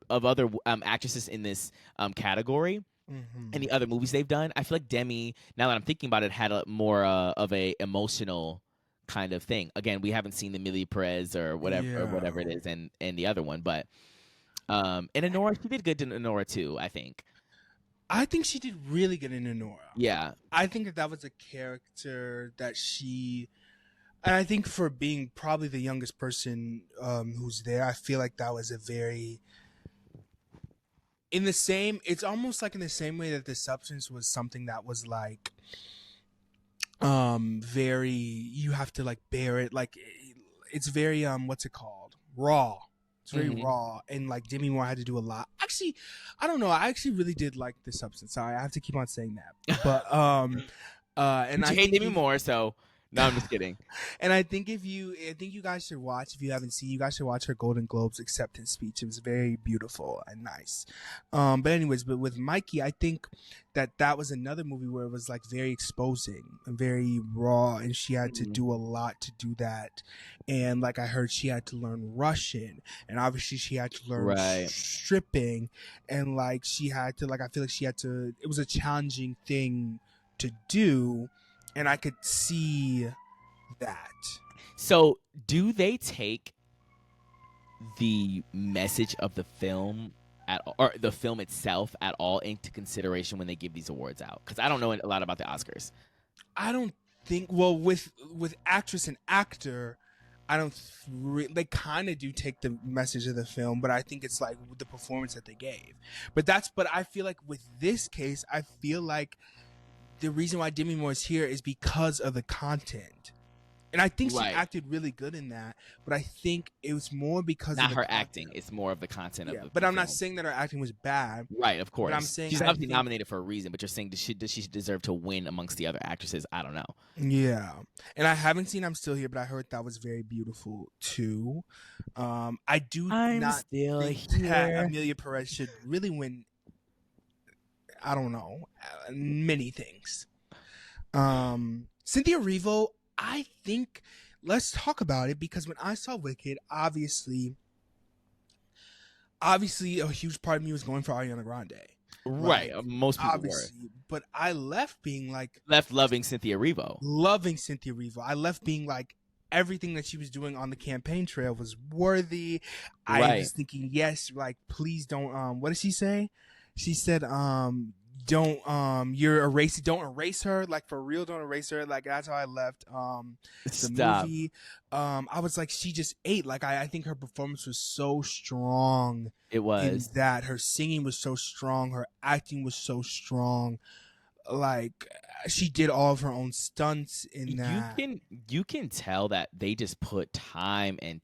actresses in this category. And the other movies they've done. I feel like Demi, now that I'm thinking about it, had a more of a emotional kind of thing. Again, we haven't seen the Emilia Perez or whatever it is, and the other one, but. And Honora, she did good in Honora too, I think. I think she did really good in Honora. Yeah. I think that was a character that and I think for being probably the youngest person who's there, I feel like that was a very, it's almost like in the same way that The Substance was something that was like, very, you have to like bear it, like, it's very, what's it called? Raw. It's very raw, and like Demi Moore had to do a lot. Actually, I don't know. I actually really did like The Substance. Sorry, I have to keep on saying that. But and I hate Demi Moore, so no, I'm just kidding. And I think you guys should watch. If you haven't seen, you guys should watch her Golden Globes acceptance speech. It was very beautiful and nice. But anyways, with Mikey, I think that was another movie where it was like very exposing and very raw, and she had to do a lot to do that. And like I heard, she had to learn Russian, and obviously she had to learn stripping, and like she had to, like, I feel like she had to. It was a challenging thing to do. And I could see that. So, do they take the message of the film or the film itself at all into consideration when they give these awards out? Because I don't know a lot about the Oscars. I don't think. Well, with actress and actor, I don't. They kind of do take the message of the film, but I think it's like the performance that they gave. But I feel like with this case, I feel like the reason why Demi Moore is here is because of the content. And I think she acted really good in that, but I think it was more because not of her acting. It's more of the content of the But I'm film. not saying that her acting was bad. Right, of course. But I'm saying she's obviously nominated for a reason, but you're saying does she deserve to win amongst the other actresses? I don't know. Yeah. And I haven't seen I'm Still Here, but I heard that was very beautiful too. I do not think that Emilia Perez should really win. I don't know, many things. Cynthia Erivo, I think, let's talk about it, because when I saw Wicked, obviously a huge part of me was going for Ariana Grande. Right, most people were. But I left being like... loving Cynthia Erivo. Loving Cynthia Erivo. I left being like, everything that she was doing on the campaign trail was worthy. I was thinking, yes, like, please don't, what did she say? She said, don't erase her, like, for real, don't erase her. Like, that's how I left the movie. I was like, she just ate. Like, I think her performance was so strong. It was. In that her singing was so strong, her acting was so strong. Like, she did all of her own stunts in that. You can tell that they just put time and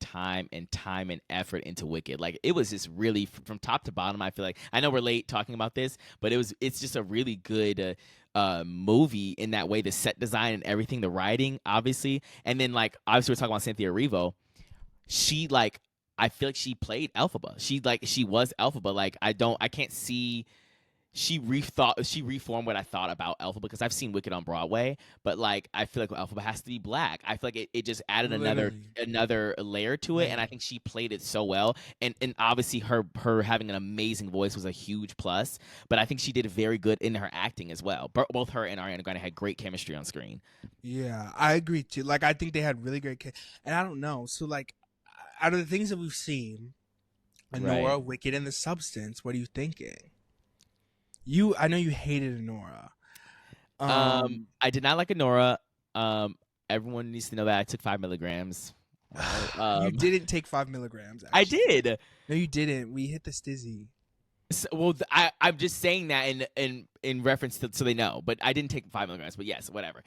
effort into Wicked. Like, it was just really from top to bottom. I feel like, I know we're late talking about this, but it's just a really good movie in that way. The set design and everything, the writing, obviously, and then like obviously we're talking about Cynthia Erivo. She, like, I feel like she played Elphaba. She was Elphaba. Like, I can't see she reformed what I thought about Elphaba, because I've seen Wicked on Broadway, but like I feel like Elphaba has to be black. I feel like it just added Literally. another layer to it, and I Layer. think she played it so well. And obviously her having an amazing voice was a huge plus, but I think she did very good in her acting as well. Both her and Ariana Grande had great chemistry on screen. Yeah, I agree too. Like, I think they had really great, and I don't know. So, like, out of the things that we've seen, Honora, Right. Wicked, and The Substance, what are you thinking? I know you hated Honora. I did not like Honora. Everyone needs to know that I took 5 milligrams. You didn't take 5 milligrams. I Actually, did. no, you didn't. We hit the stizzy. So, well, I'm just saying that in reference to, so they know, but I didn't take 5 milligrams. But yes, whatever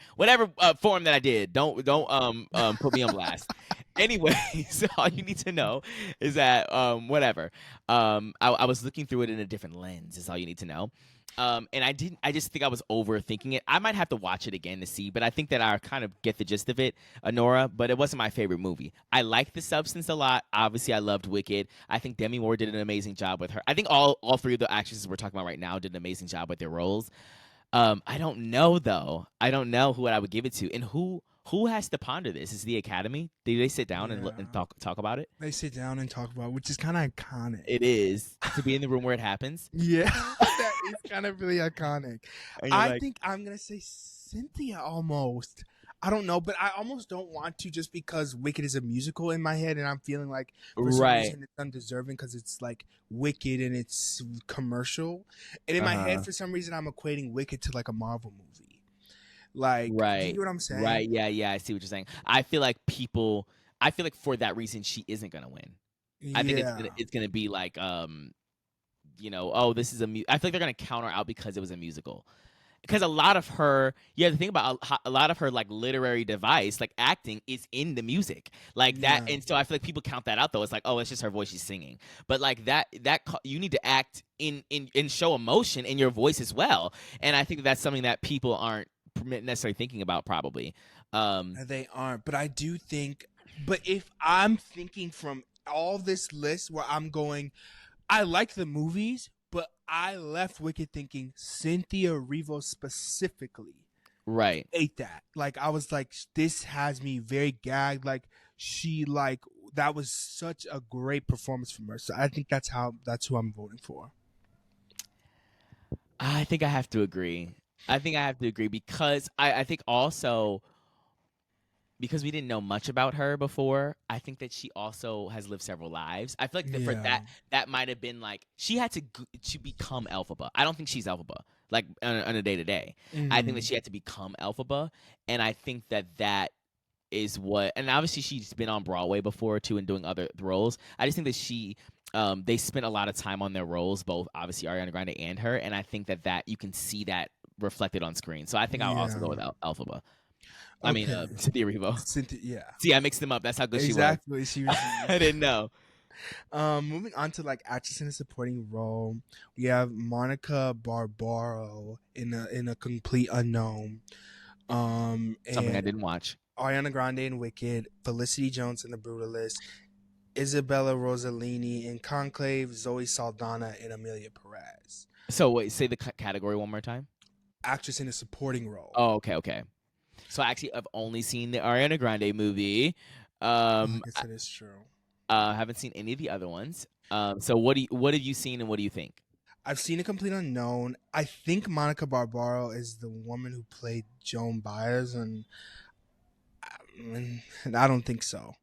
form that I did, don't put me on blast. Anyway, so all you need to know is that whatever. I was looking through it in a different lens. Is all you need to know. And I just think I was overthinking it. I might have to watch it again to see, but I think that I kind of get the gist of it, Honora, but it wasn't my favorite movie. I liked The Substance a lot. Obviously, I loved Wicked. I think Demi Moore did an amazing job with her. I think all three of the actresses we're talking about right now did an amazing job with their roles. I don't know, though. I don't know who I would give it to. And who has to ponder this? Is the Academy? Do they sit down and talk about it? They sit down and talk about it, which is kind of iconic. It is. To be in the room where it happens. Yeah, that is kind of really iconic. I think I'm going to say Cynthia almost. I don't know, but I almost don't want to, just because Wicked is a musical in my head, and I'm feeling like for some reason it's undeserving because it's like Wicked and it's commercial. And in my head, for some reason, I'm equating Wicked to like a Marvel movie. Like, do you know what I'm saying? Right, yeah, I see what you're saying. I feel like for that reason she isn't gonna win. Yeah. I think it's gonna be like this is I feel like they're gonna counter out because it was a musical. Because a lot of her, you have to think about a lot of her like literary device, like acting, is in the music, like that, and so I feel like people count that out though. It's like, oh, it's just her voice, she's singing, but like that you need to act in show emotion in your voice as well, and I think that's something that people aren't necessarily thinking about probably. They aren't, but I do think. But if I'm thinking from all this list, where I'm going, I like the movies, but I left Wicked thinking Cynthia Erivo specifically. Right. Ate that. Like, I was like, this has me very gagged. Like, that was such a great performance from her. So I think that's who I'm voting for. I think I have to agree. Because I think also because we didn't know much about her before, I think that she also has lived several lives. I feel like for that might have been like she had to become Elphaba. I don't think she's Elphaba like on a day to day. I think that she had to become Elphaba, and I think that is what. And obviously she's been on Broadway before too and doing other roles. I just think that they spent a lot of time on their roles, both obviously Ariana Grande and her, and I think that you can see that reflected on screen. So I think I'll also go with Elphaba. Okay. I mean, Cynthia Erivo. See, I mixed them up. That's how good she was. Exactly. She was. I didn't know. Moving on to like actress in a supporting role, we have Monica Barbaro in a complete unknown. Something I didn't watch. Ariana Grande in Wicked, Felicity Jones in The Brutalist, Isabella Rossellini in Conclave, Zoe Saldana in Emilia Perez. So wait, say the category one more time. Actress in a supporting role. Oh, okay. So actually, I've only seen the Ariana Grande movie. I guess it is true. Haven't seen any of the other ones. So what have you seen and what do you think? I've seen A Complete Unknown. I think Monica Barbaro is the woman who played Joan Baez, and I don't think so.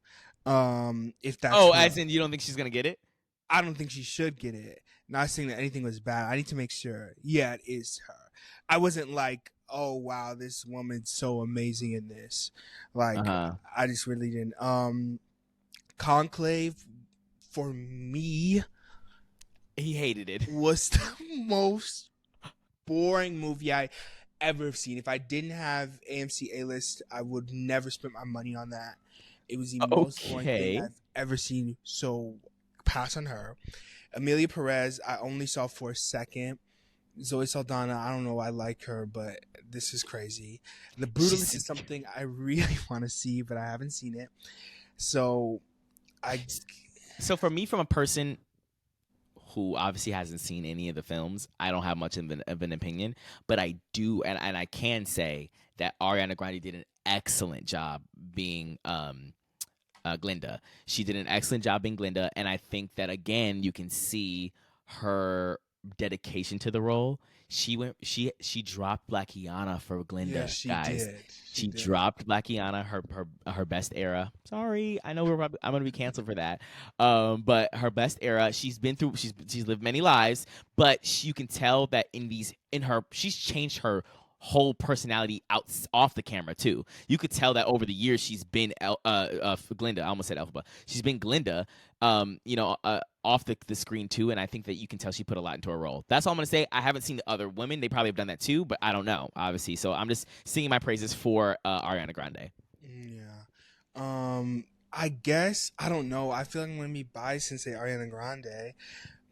If that's as in you don't think she's gonna get it? I don't think she should get it. Not saying that anything was bad. I need to make sure. Yeah, it is her. I wasn't like, oh wow, this woman's so amazing in this. Like, I just really didn't. Conclave, for me, he hated it. Was the most boring movie I ever have seen. If I didn't have AMC A-List, I would never spend my money on that. It was the most boring thing I've ever seen. So pass on her. Emilia Perez, I only saw for a second. Zoe Saldana, I don't know, I like her, but this is crazy. The Brutalist is something I really want to see, but I haven't seen it. So for me, from a person who obviously hasn't seen any of the films, I don't have much of an opinion, but I do, and I can say that Ariana Grande did an excellent job being Glinda. She did an excellent job being Glinda, and I think that again you can see her dedication to the role. She dropped Black Iana for Glinda, Yes, she guys. did. She did. dropped Black Iana, her best era. Sorry, I know I'm gonna be canceled for that. But her best era, she's lived many lives, but you can tell that she's changed her whole personality off the camera too. You could tell that over the years she's been Glinda. I almost said Elphaba. She's been Glinda. Off the screen too, and I think that you can tell she put a lot into her role. That's all I'm gonna say. I haven't seen the other women; they probably have done that too, but I don't know, obviously. So I'm just singing my praises for Ariana Grande. Yeah, I guess I don't know. I feel like I'm gonna be biased and say Ariana Grande,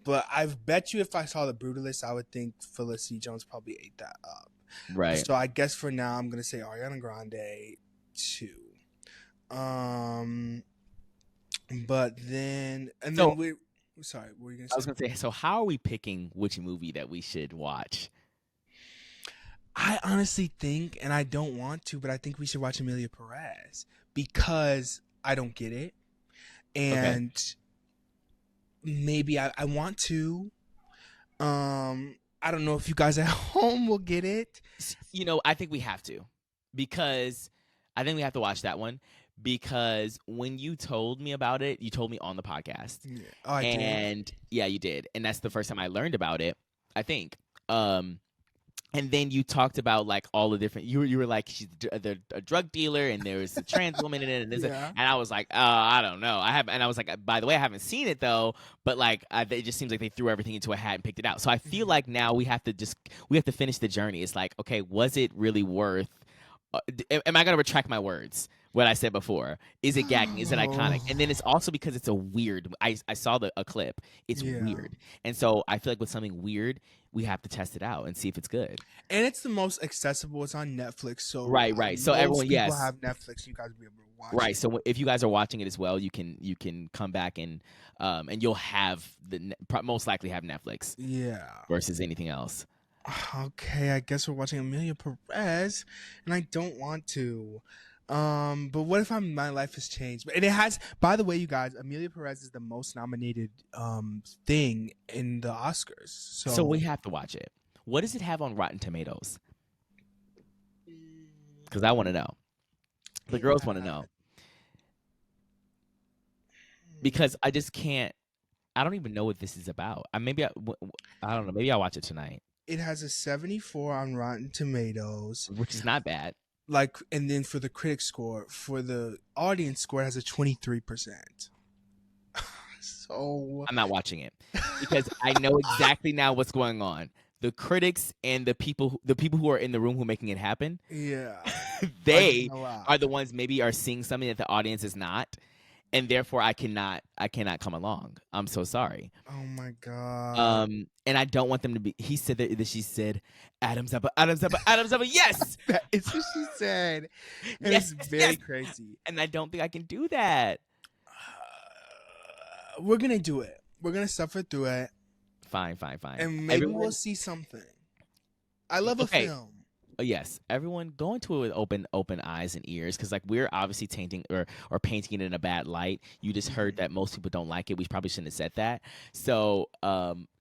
but I bet you if I saw the Brutalist, I would think Felicity Jones probably ate that up. Right. So I guess for now I'm gonna say Ariana Grande 2. But then sorry, what were you gonna say? I was gonna say, so how are we picking which movie that we should watch? I honestly think, and I don't want to, but I think we should watch Emilia Perez because I don't get it, and maybe I want to. I don't know if you guys at home will get it. I think we have to, because I think we have to watch that one. Because when you told me about it, you told me on the podcast. Yeah. Oh, I did? Yeah, you did. And that's the first time I learned about it, I think. And then you talked about like all the different. You were like, she's a drug dealer, and there was a trans woman in it, and Yeah. and I was like, I don't know. And I was like, by the way, I haven't seen it though, but like, it just seems like they threw everything into a hat and picked it out. So I feel like now we have to finish the journey. It's like, okay, was it really worth? Am I gonna retract my words? What I said before, is it gagging? Is it iconic? And then it's also because it's a weird. I saw a clip. It's weird, and so I feel like with something weird, we have to test it out and see if it's good. And it's the most accessible. It's on Netflix, so right. So everyone, people have Netflix. You guys will be able to watch. Right. It. So if you guys are watching it as well, you can come back and you'll have most likely have Netflix. Yeah. Versus anything else. Okay, I guess we're watching Emilia Perez, and I don't want to. But what if my life has changed? And it has. By the way, you guys, Emilia Perez is the most nominated thing in the Oscars. So we have to watch it. What does it have on Rotten Tomatoes? Because I want to know. The girls want to know. Because I just can't. I don't even know what this is about. I don't know. Maybe I'll watch it tonight. It has a 74 on Rotten Tomatoes, which is not bad. Like, and then for the critic score, for the audience score, it has a 23%. So I'm not watching it because I know exactly now what's going on. The critics and the people who are in the room who are making it happen, they are the ones maybe are seeing something that the audience is not, and therefore I cannot come along. I'm so sorry. Oh my god. And I don't want them to be. He said that she said, Adam's up. Yes, that is what she said. And yes, it's very crazy. And I don't think I can do that. We're gonna do it. We're gonna suffer through it. Fine. And maybe we'll see something. I love a film. Yes, everyone go into it with open eyes and ears, because like we're obviously tainting or painting it in a bad light. You just heard that most people don't like it. We probably shouldn't have said that. So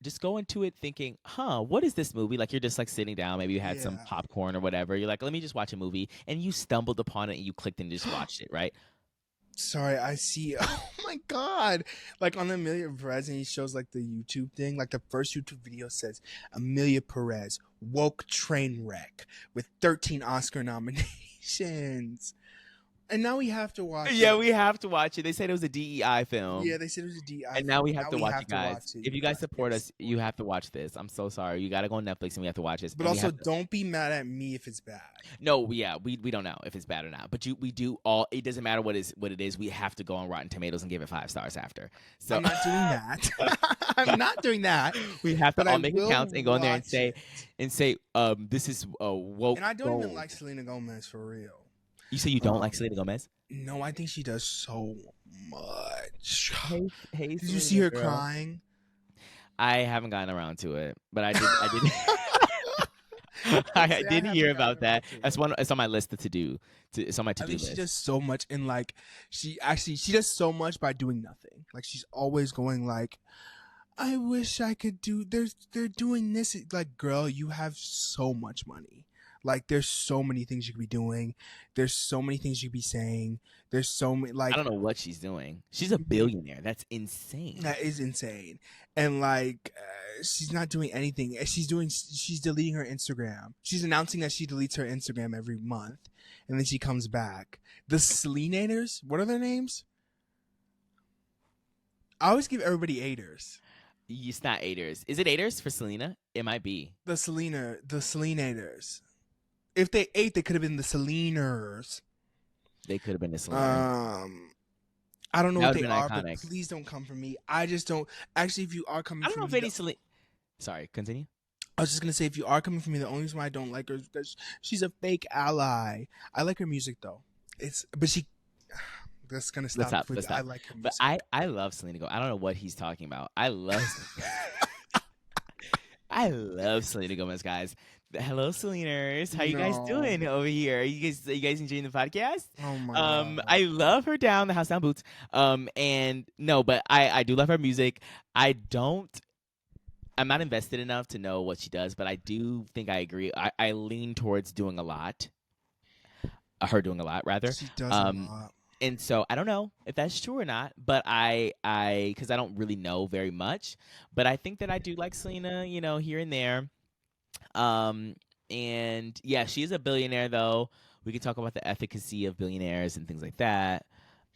just go into it thinking, what is this movie? Like you're just like sitting down, maybe you had some popcorn or whatever. You're like, let me just watch a movie, and you stumbled upon it and you clicked and just watched it, right? Sorry, I see. Oh my god! Like on Emilia Perez, and he shows like the YouTube thing. Like the first YouTube video says, Emilia Perez, woke train wreck with 13 Oscar nominations. And now we have to watch it. Yeah, we have to watch it. They said it was a DEI film. Yeah, they said it was a DEI And now we have to watch it, guys. If you guys support us, you have to watch this. I'm so sorry. You got to go on Netflix and we have to watch this. But also, don't be mad at me if it's bad. No, yeah, we don't know if it's bad or not. But we do all. It doesn't matter what it is. We have to go on Rotten Tomatoes and give it 5 stars after. So I'm not doing that. I'm not doing that. We have to all make accounts and go in there and say, this is woke. And I don't even like Selena Gomez for real. You say you don't like Selena Gomez? No, I think she does so much. Hey, did you see her crying? I haven't gotten around to it, but I did. I Say did hear haven't gotten about that. around to That's it. one. It's on my list to do. It's on my I to-do think she list. does so much, and like she does so much by doing nothing. Like she's always going like, I wish I could do. They're doing this. Like, girl, you have so much money. Like, there's so many things you could be doing. There's so many things you could be saying. There's so many. I Like, don't know what she's doing. She's a billionaire. That's insane. that is insane. And like, she's not doing anything. She's deleting her Instagram. She's announcing that she deletes her Instagram every month, and then she comes back. The Selenators, what are their names? I always give everybody Aters. It's not Aters. Is it Aters for Selena? It might be. The Selenators. If they ate, they could have been the Seleners. They could have been the Selena. I don't know That what would've they been are, iconic. but please don't come for me. I just don't. Actually, if you are coming I don't for know if me, any Selena. Sorry, continue. I was just gonna say, if you are coming for me, the only reason why I don't like her is because she's a fake ally. I like her music though. That's gonna stop. Let's I stop. like her But music. I love Selena Gomez. I don't know what he's talking about. I love I love Selena Gomez, guys. Hello, Seleners. How you guys doing over here? Are you guys enjoying the podcast? Oh my god. I love her down the house down boots. And no, but I do love her music. I'm not invested enough to know what she does, but I do think I agree. I lean towards doing a lot. Her doing a lot, rather. She does a lot. And so I don't know if that's true or not, but because I don't really know very much, but I think that I do like Selena, here and there. And yeah, she is a billionaire though. We can talk about the efficacy of billionaires and things like that.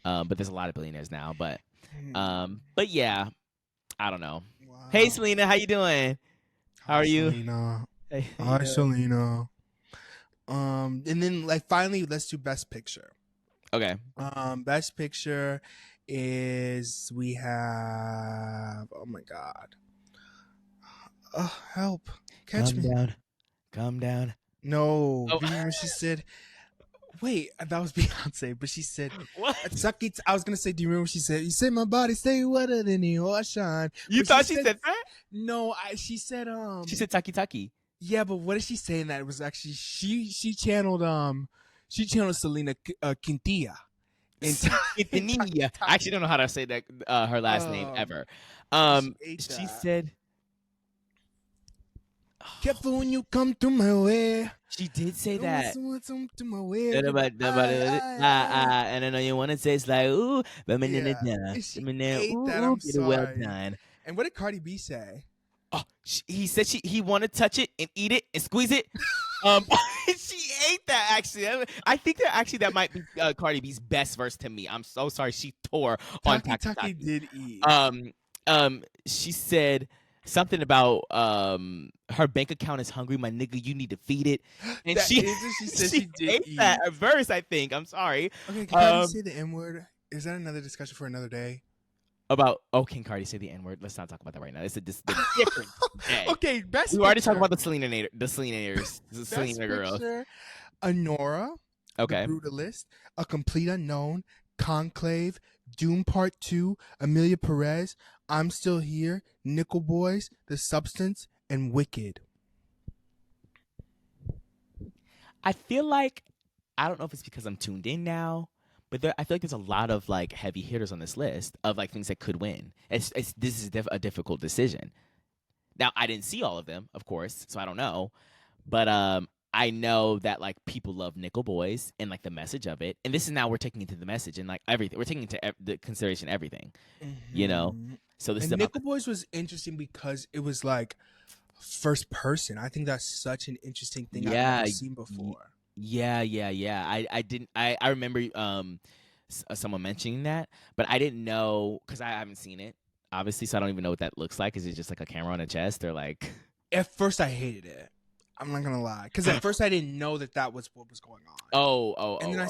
But there's a lot of billionaires now, but yeah, I don't know. Wow. Hey Selena, how you doing? How are you? Selena. Hey, Hi, Selena. And then like finally, let's do Best Picture. Okay. Best Picture is we have. Oh my god. Help! Catch me! Calm down. No, Oh. remember she said. Wait, that was Beyonce, but she said, What? I was gonna say, do you remember what she said? You said my body stay wetter than the ocean. You But thought she said that? No, she said She said Taki Taki. Yeah, but what did she say in that? It was actually she channeled Selena Quintilla. Quintanilla. I actually don't know how to say that her last name ever. She said, "Careful when you come to my way." She did say that. To my way. And I know you want to say it's like ooh, but She ate that. I'm get it well sorry. done. And what did Cardi B say? Oh, he said he want to touch it and eat it and squeeze it. She ate that actually. I think that might be Cardi B's best verse to me. I'm so sorry. She tore on Taki Taki. Did eat. She said something about her bank account is hungry, my nigga. You need to feed it. And she said she did ate eat that verse. I think. I'm sorry. Okay, can Cardi say the N word? Is that another discussion for another day? Can Cardi say the N word? Let's not talk about that right now. It's a different day. Okay, best. We already talked about the Selena girls. Picture, Anora. Okay. The Brutalist, A Complete Unknown, Conclave, Doom Part 2, Emilia Perez, I'm Still Here, Nickel Boys, The Substance, and Wicked. I feel like, I don't know if it's because I'm tuned in now, but I feel like there's a lot of like heavy hitters on this list of like things that could win. This is a difficult decision. Now I didn't see all of them, of course, so I don't know, but I know that like people love Nickel Boys and like the message of it, and this is now we're taking into the message and like everything. We're taking into the consideration everything, So this is Nickel Boys was interesting because it was like first person. I think that's such an interesting thing I've never seen before. Yeah. I remember someone mentioning that, but I didn't know because I haven't seen it, obviously, so I don't even know what that looks like. Is it just like a camera on a chest or like? At first, I hated it. I'm not gonna lie, because at first I didn't know that was what was going on. And then I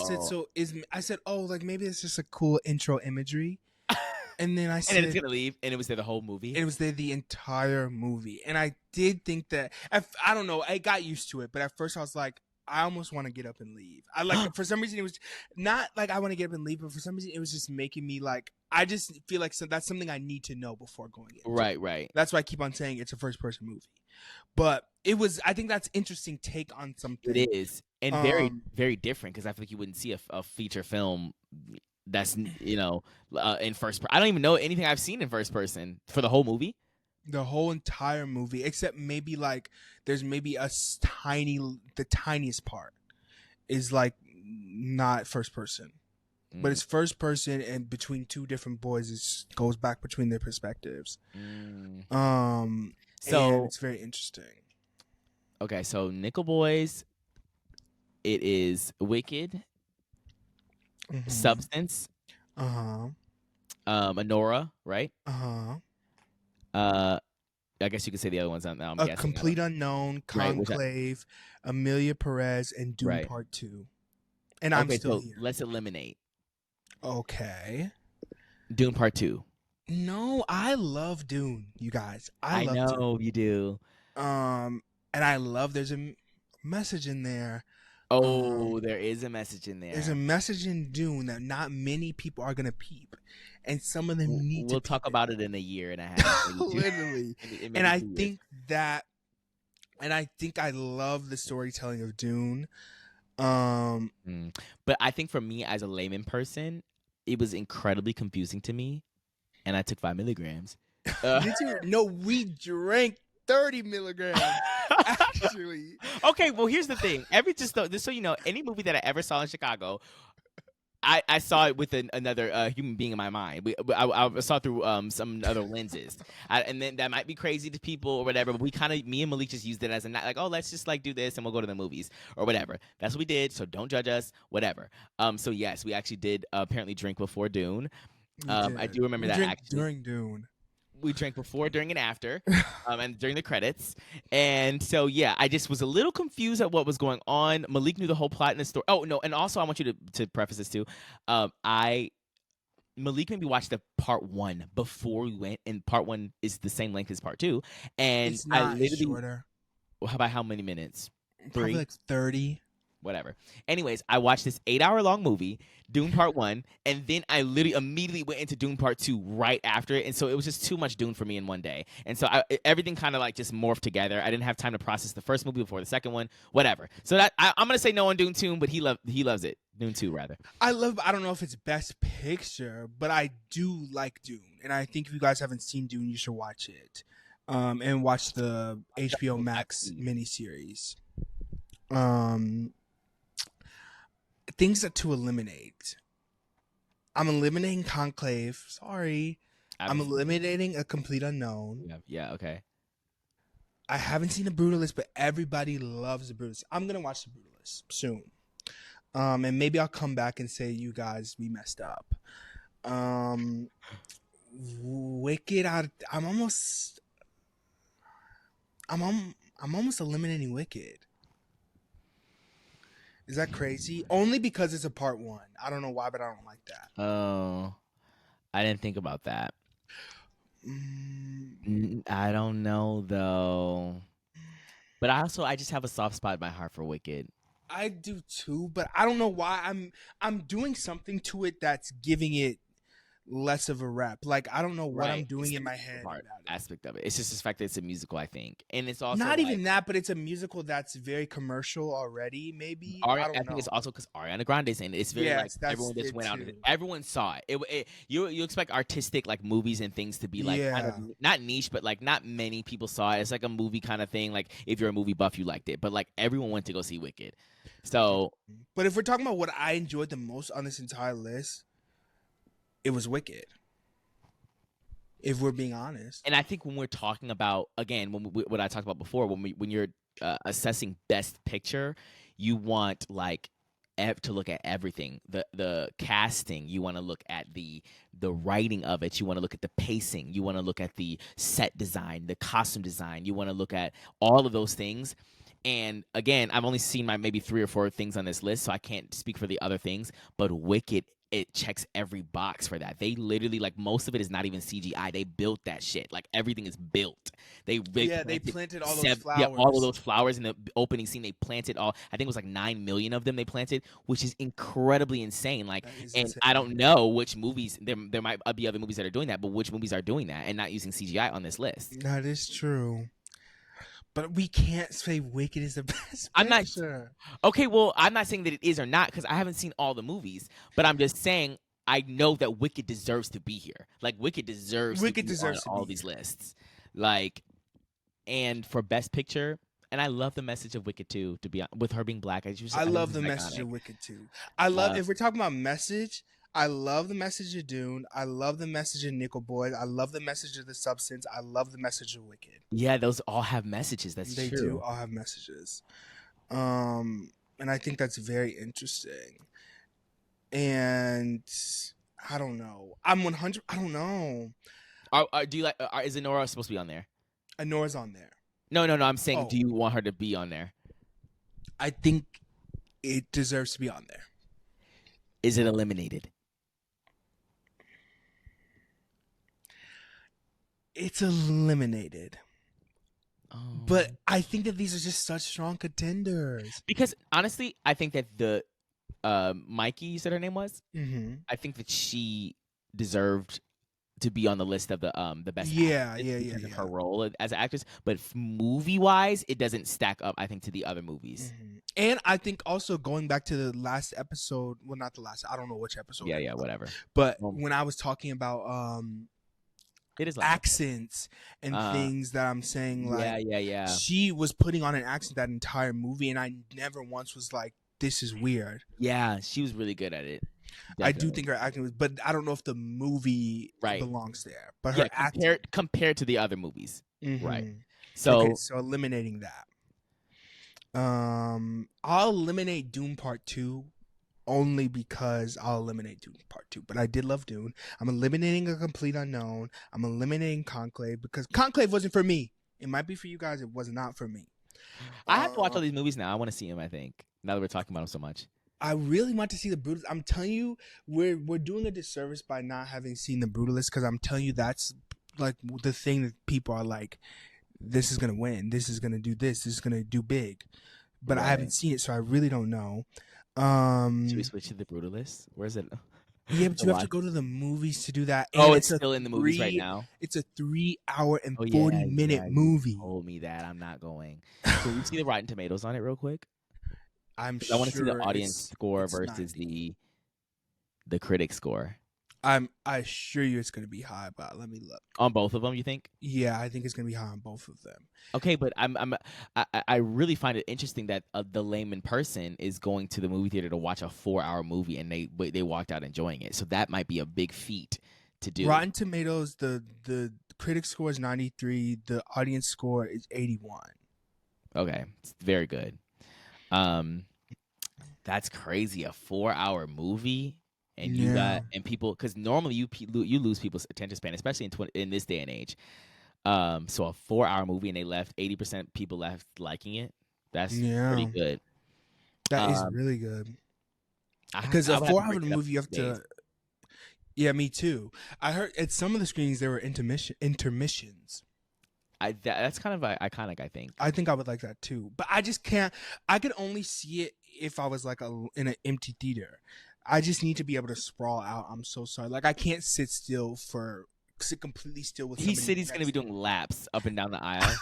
said, like maybe it's just a cool intro imagery. And then I said, and then it's gonna leave, and it was there the whole movie. It was there the entire movie, and I did think that I don't know. I got used to it, but at first I was like, I almost want to get up and leave. I like for some reason it was not like I want to get up and leave, but for some reason it was just making me like I just feel like that's something I need to know before going in. Right. That's why I keep on saying it's a first person movie. But it was. I think that's interesting take on something. It is, and very very different because I feel like you wouldn't see a feature film that's in first. I don't even know anything I've seen in first person for the whole movie. The whole entire movie, except maybe like there's maybe the tiniest part is like not first person, but it's first person and between two different boys. It goes back between their perspectives. So it's very interesting. Okay, so Nickel Boys. It is Wicked, Substance, Anora, right? I guess you could say the other ones. I'm guessing. Complete Unknown, Conclave, Emilia Perez, and Dune Part 2. And I'm still here. Let's eliminate. Okay. Dune Part 2. No, I love Dune, you guys. I love know Dune. You do. And I love there's a message in there. Oh, there is a message in there. There's a message in Dune that not many people are gonna peep, and some of them need to. We'll talk about it in a year and a half. Literally, and I think that, and I think I love the storytelling of Dune. But I think for me as a layman person, it was incredibly confusing to me, and I took 5 milligrams. Did you? No, we drank 30 milligrams. Actually, okay. Well, here's the thing. Just so you know, any movie that I ever saw in Chicago, I saw it with another human being in my mind. I saw it through some other lenses, and then that might be crazy to people or whatever. But me and Malik just used it as a like, oh, let's just like do this and we'll go to the movies or whatever. That's what we did. So don't judge us, whatever. So yes, we actually did apparently drink before Dune. I do remember that actually during Dune. We drank before, during, and after, and during the credits. And so, yeah, I just was a little confused at what was going on. Malik knew the whole plot in the story. Oh, no, and also I want you to preface this too. Malik made me watch the part 1 before we went, and part 1 is the same length as part 2. And it's not shorter. How about how many minutes? 3? Probably like 30. Whatever. Anyways, I watched this 8-hour-long movie, Dune Part 1, and then I literally immediately went into Dune Part 2 right after it, and so it was just too much Dune for me in one day. And so everything kind of like just morphed together. I didn't have time to process the first movie before the second one, whatever. So that I'm going to say no on Dune 2, but he loves it. Dune 2, rather. I don't know if it's best picture, but I do like Dune, and I think if you guys haven't seen Dune, you should watch it. And watch the HBO Max miniseries. Things to eliminate. I'm eliminating Conclave. Sorry. I'm eliminating A Complete Unknown. Yeah, okay. I haven't seen The Brutalist, but everybody loves The Brutalist. I'm going to watch The Brutalist soon. And maybe I'll come back and say, you guys, we messed up. Wicked, I'm almost eliminating Wicked. Is that crazy? Only because it's a part 1. I don't know why, but I don't like that. Oh, I didn't think about that. I don't know though. But I just have a soft spot in my heart for Wicked. I do too, but I don't know why. I'm doing something to it that's giving it less of a rap. Like I don't know what I'm doing in my head. Aspect of it. It's just the fact that it's a musical, I think, and it's also not even that, but it's a musical that's very commercial already. Maybe I think it's also because Ariana Grande's in it. It's very everyone just went out. Everyone saw it. You expect artistic like movies and things to be like kind of, not niche, but like not many people saw it. It's like a movie kind of thing. Like if you're a movie buff, you liked it, but like everyone went to go see Wicked. So, but if we're talking about what I enjoyed the most on this entire list, it was Wicked. If we're being honest. And I think when we're talking about, again, what I talked about before, when you're assessing best picture, you want like to look at everything. The casting, you want to look at the writing of it. You want to look at the pacing. You want to look at the set design, the costume design. You want to look at all of those things. And again, I've only seen maybe 3 or 4 things on this list, so I can't speak for the other things. But Wicked it checks every box for that. They literally, like, most of it is not even CGI. They built that shit. Like, everything is built. They planted all those flowers. Yeah, all of those flowers in the opening scene. They planted all. I think it was like 9 million of them they planted, which is incredibly insane. Like, and insane. I don't know which movies there might be other movies that are doing that, but which movies are doing that and not using CGI on this list? That is true. But we can't say Wicked is the best I'm not picture. Okay, well, I'm not saying that it is or not because I haven't seen all the movies, but I'm just saying I know that Wicked deserves to be here. Like, Wicked deserves to be on all these lists. Like, and for Best Picture, and I love the message of Wicked too. To be honest, with her being black, I love the message of Wicked too. I love if we're talking about message. I love the message of Dune. I love the message of Nickel Boy. I love the message of The Substance. I love the message of Wicked. Yeah, those all have messages. They do all have messages. And I think that's very interesting. And I don't know. I'm 100. I don't know. Do you like? Is Anora supposed to be on there? Anora's on there. No. I'm saying, do you want her to be on there? I think it deserves to be on there. Is it eliminated? It's eliminated. Oh. But I think that these are just such strong contenders. Because honestly, I think that the Mikey, you said her name was? Mm-hmm. I think that she deserved to be on the list of the best actress of her role as an actress. But movie wise, it doesn't stack up, I think, to the other movies. Mm-hmm. And I think also going back to the last episode, well, not the last, I don't know which episode. Yeah, whatever. But when I was talking about it is like accents and things that I'm saying, like, yeah. She was putting on an accent that entire movie, and I never once was like, this is weird. Yeah, she was really good at it. Definitely. I do think her acting was, but I don't know if the movie belongs there. But her acting compared to the other movies, mm-hmm. right? So eliminating that. I'll eliminate Dune Part 2 only because I'll eliminate Dune Part 2. But I did love Dune. I'm eliminating A Complete Unknown. I'm eliminating Conclave because Conclave wasn't for me. It might be for you guys. It was not for me. I have to watch all these movies now. I want to see them, I think, now that we're talking about them so much. I really want to see The Brutalist. I'm telling you, we're doing a disservice by not having seen The Brutalist because I'm telling you that's like the thing that people are like, this is going to win. This is going to do this. This is going to do big. But I haven't seen it, so I really don't know. Should we switch to The Brutalist? Where is it? Yeah, but you have to go to the movies to do that. And it's still in the movies right now? It's a 3-hour and 40-minute movie. You told me that. I'm not going. Can we see the Rotten Tomatoes on it real quick? I want to see the audience score versus the critic score. I assure you it's going to be high, but let me look. On both of them, you think? Yeah, I think it's going to be high on both of them. Okay, but I really find it interesting that the layman person is going to the movie theater to watch a 4-hour movie and they walked out enjoying it. So that might be a big feat to do. Rotten Tomatoes, the critic score is 93, the audience score is 81. Okay, it's very good. That's crazy. A 4-hour movie. And you got people, because normally you lose people's attention span, especially in this day and age. So a 4-hour movie and they left 80% people left liking it. That's pretty good. That is really good. Because a 4-hour movie you have to. Yeah, me too. I heard at some of the screenings there were intermissions. That's kind of iconic, I think. I think I would like that too, but I just can't. I could only see it if I was like in an empty theater. I just need to be able to sprawl out. I'm so sorry. Like, I can't sit completely still with somebody. He said he's going to be doing laps up and down the aisle.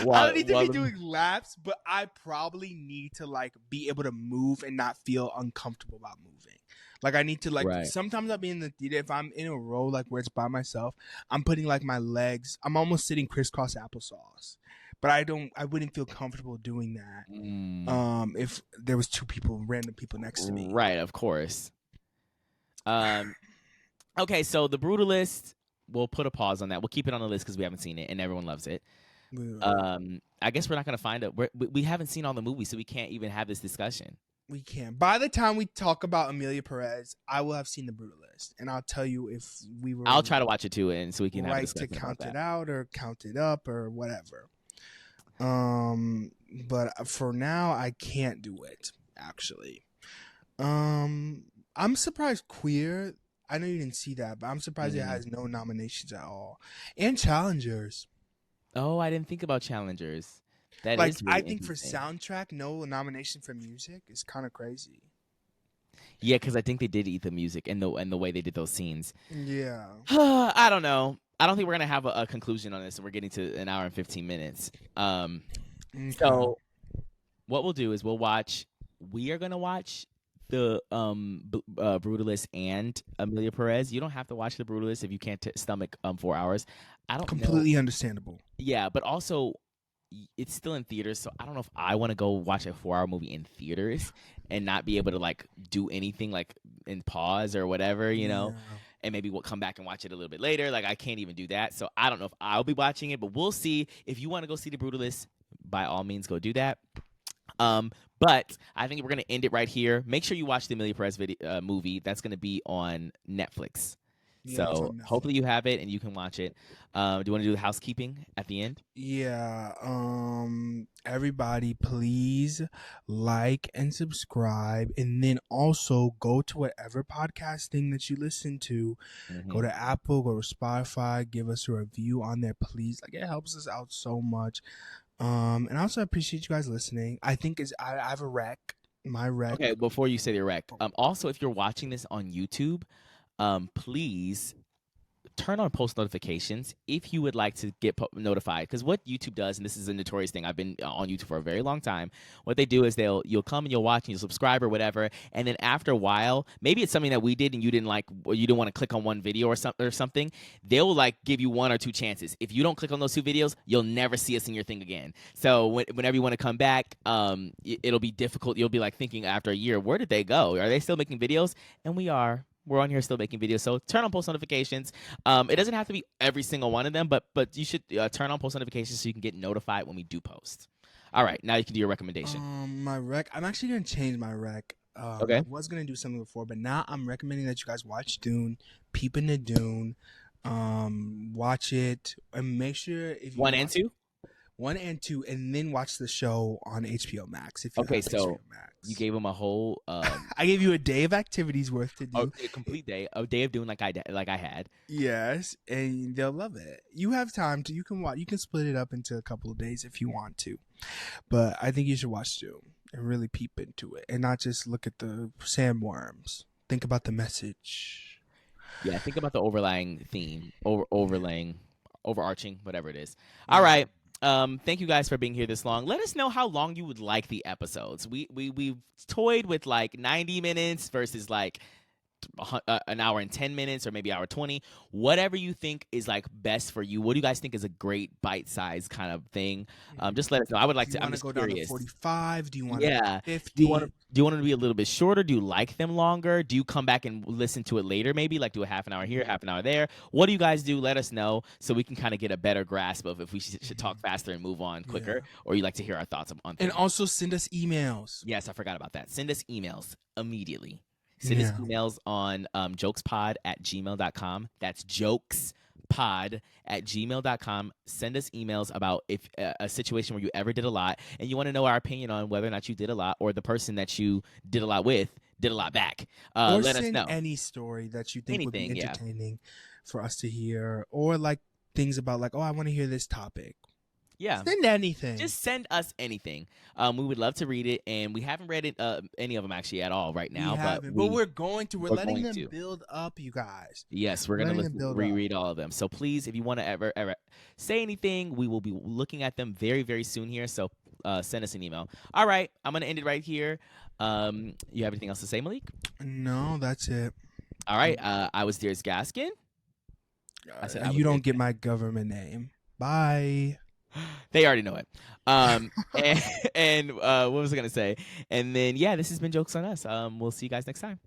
I don't need to be doing laps, but I probably need to, like, be able to move and not feel uncomfortable about moving. Like, I need to, like, sometimes I'll be in the theater. If I'm in a row, like, where it's by myself, I'm putting, like, my legs. I'm almost sitting crisscross applesauce. But I wouldn't feel comfortable doing that if there was random people next to me. Right, of course. Okay, so The Brutalist, we'll put a pause on that. We'll keep it on the list because we haven't seen it and everyone loves it. I guess we're not going to find it. We haven't seen all the movies, so we can't even have this discussion. We can't. By the time we talk about Emilia Perez, I will have seen The Brutalist, and I'll tell you if we were. I'll try to watch it too, and so we can have a discussion to count it out or count it up or whatever. But for now, I can't do it, actually. I I'm surprised Queer. I know you didn't see that, but I'm surprised it Mm. has no nominations at all. And Challengers. Oh, I didn't think about challengers. That Like, is I really think for interesting. soundtrack, no nomination for music is kind of crazy. Yeah, because I think they did eat the music and the way they did those scenes. Yeah. I don't know. I don't think we're gonna have a conclusion on this. We're getting to an hour and 15 minutes. Okay. So what we'll do is we are gonna watch the Brutalist and Emilia Perez. You don't have to watch the Brutalist if you can't stomach 4 hours. I don't know. Completely understandable. Yeah, but also it's still in theaters, so I don't know if I want to go watch a 4-hour movie in theaters and not be able to like do anything like in pause or whatever, you know. Yeah. And maybe we'll come back and watch it a little bit later. Like I can't even do that, so I don't know if I'll be watching it, but we'll see. If you want to go see the Brutalist, by all means, go do that. But I think we're gonna end it right here. Make sure you watch the Emilia Perez movie. That's gonna be on Netflix. Yeah, it's So on Netflix. hopefully you have it and you can watch it. Do you want to do the housekeeping at the end? Yeah. Everybody, please like and subscribe, and then also go to whatever podcasting that you listen to. Go to Apple, go to Spotify, give us a review on there, please. Like, it helps us out so much. And I also appreciate you guys listening. I think I have a rec. My rec. Okay, before you say the rec, also if you're watching this on YouTube, please turn on post notifications if you would like to get notified. Because what YouTube does, and this is a notorious thing, I've been on YouTube for a very long time. What they do is you'll come and you'll watch and you'll subscribe or whatever, and then after a while, maybe it's something that we did and you didn't like, or you didn't want to click on one video or something. They'll like give you 1 or 2 chances. If you don't click on those 2 videos, you'll never see us in your thing again. So whenever you want to come back, it'll be difficult. You'll be like thinking after a year, where did they go? Are they still making videos? And we are. We're on here still making videos, so turn on post notifications. It doesn't have to be every single one of them, but you should turn on post notifications so you can get notified when we do post. All right, now you can do your recommendation. My rec. I'm actually gonna change my rec. Okay. I was gonna do something before, but now I'm recommending that you guys watch Dune, Peep in the Dune, watch it, and make sure if you 1 and 2. 1 and 2, and then watch the show on HBO Max. If you Okay, have so HBO Max. You gave them a whole. I gave you a day of activities worth to do. A complete day, a day of doing like I had. Yes, and they'll love it. You have time to. You can watch. You can split it up into a couple of days if you want to, but I think you should watch Dune and really peep into it, and not just look at the sandworms. Think about the message. Yeah, think about the overlying theme, overarching, whatever it is. All right. Thank you guys for being here this long. Let us know how long you would like the episodes. We've toyed with like 90 minutes versus like an hour and 10 minutes or maybe hour 20. Whatever you think is like best for you. What do you guys think is a great bite-sized kind of thing? Just let us know. I would like to. I'm just curious. Do you want to go down to 45? Do you want to go 50? Do you want it to be a little bit shorter? Do you like them longer? Do you come back and listen to it later? Maybe like do a half an hour here, half an hour there. What do you guys do? Let us know so we can kind of get a better grasp of if we should talk faster and move on quicker, or you like to hear our thoughts on things. And also send us emails. Yes, I forgot about that. Send us emails immediately. Send us emails on jokespod@gmail.com. That's jokespod@gmail.com. Send us emails about if a situation where you ever did a lot and you want to know our opinion on whether or not you did a lot or the person that you did a lot with did a lot back. Or let send us know. Any story that you think would be entertaining for us to hear, or like things about like, oh, I want to hear this topic. Yeah. Send anything. Just send us anything. We would love to read it, and we haven't read it any of them actually at all right now. But we're going to. We're letting them build up, you guys. Yes, we're going to reread all of them. So please, if you want to ever say anything, we will be looking at them very, very soon here. So send us an email. All right, I'm going to end it right here. You have anything else to say, Malik? No, that's it. All right, I was Darius Gaskin. You don't get my government name. Bye. They already know it. And what was I gonna say? And then this has been Jokes on Us. We'll see you guys next time.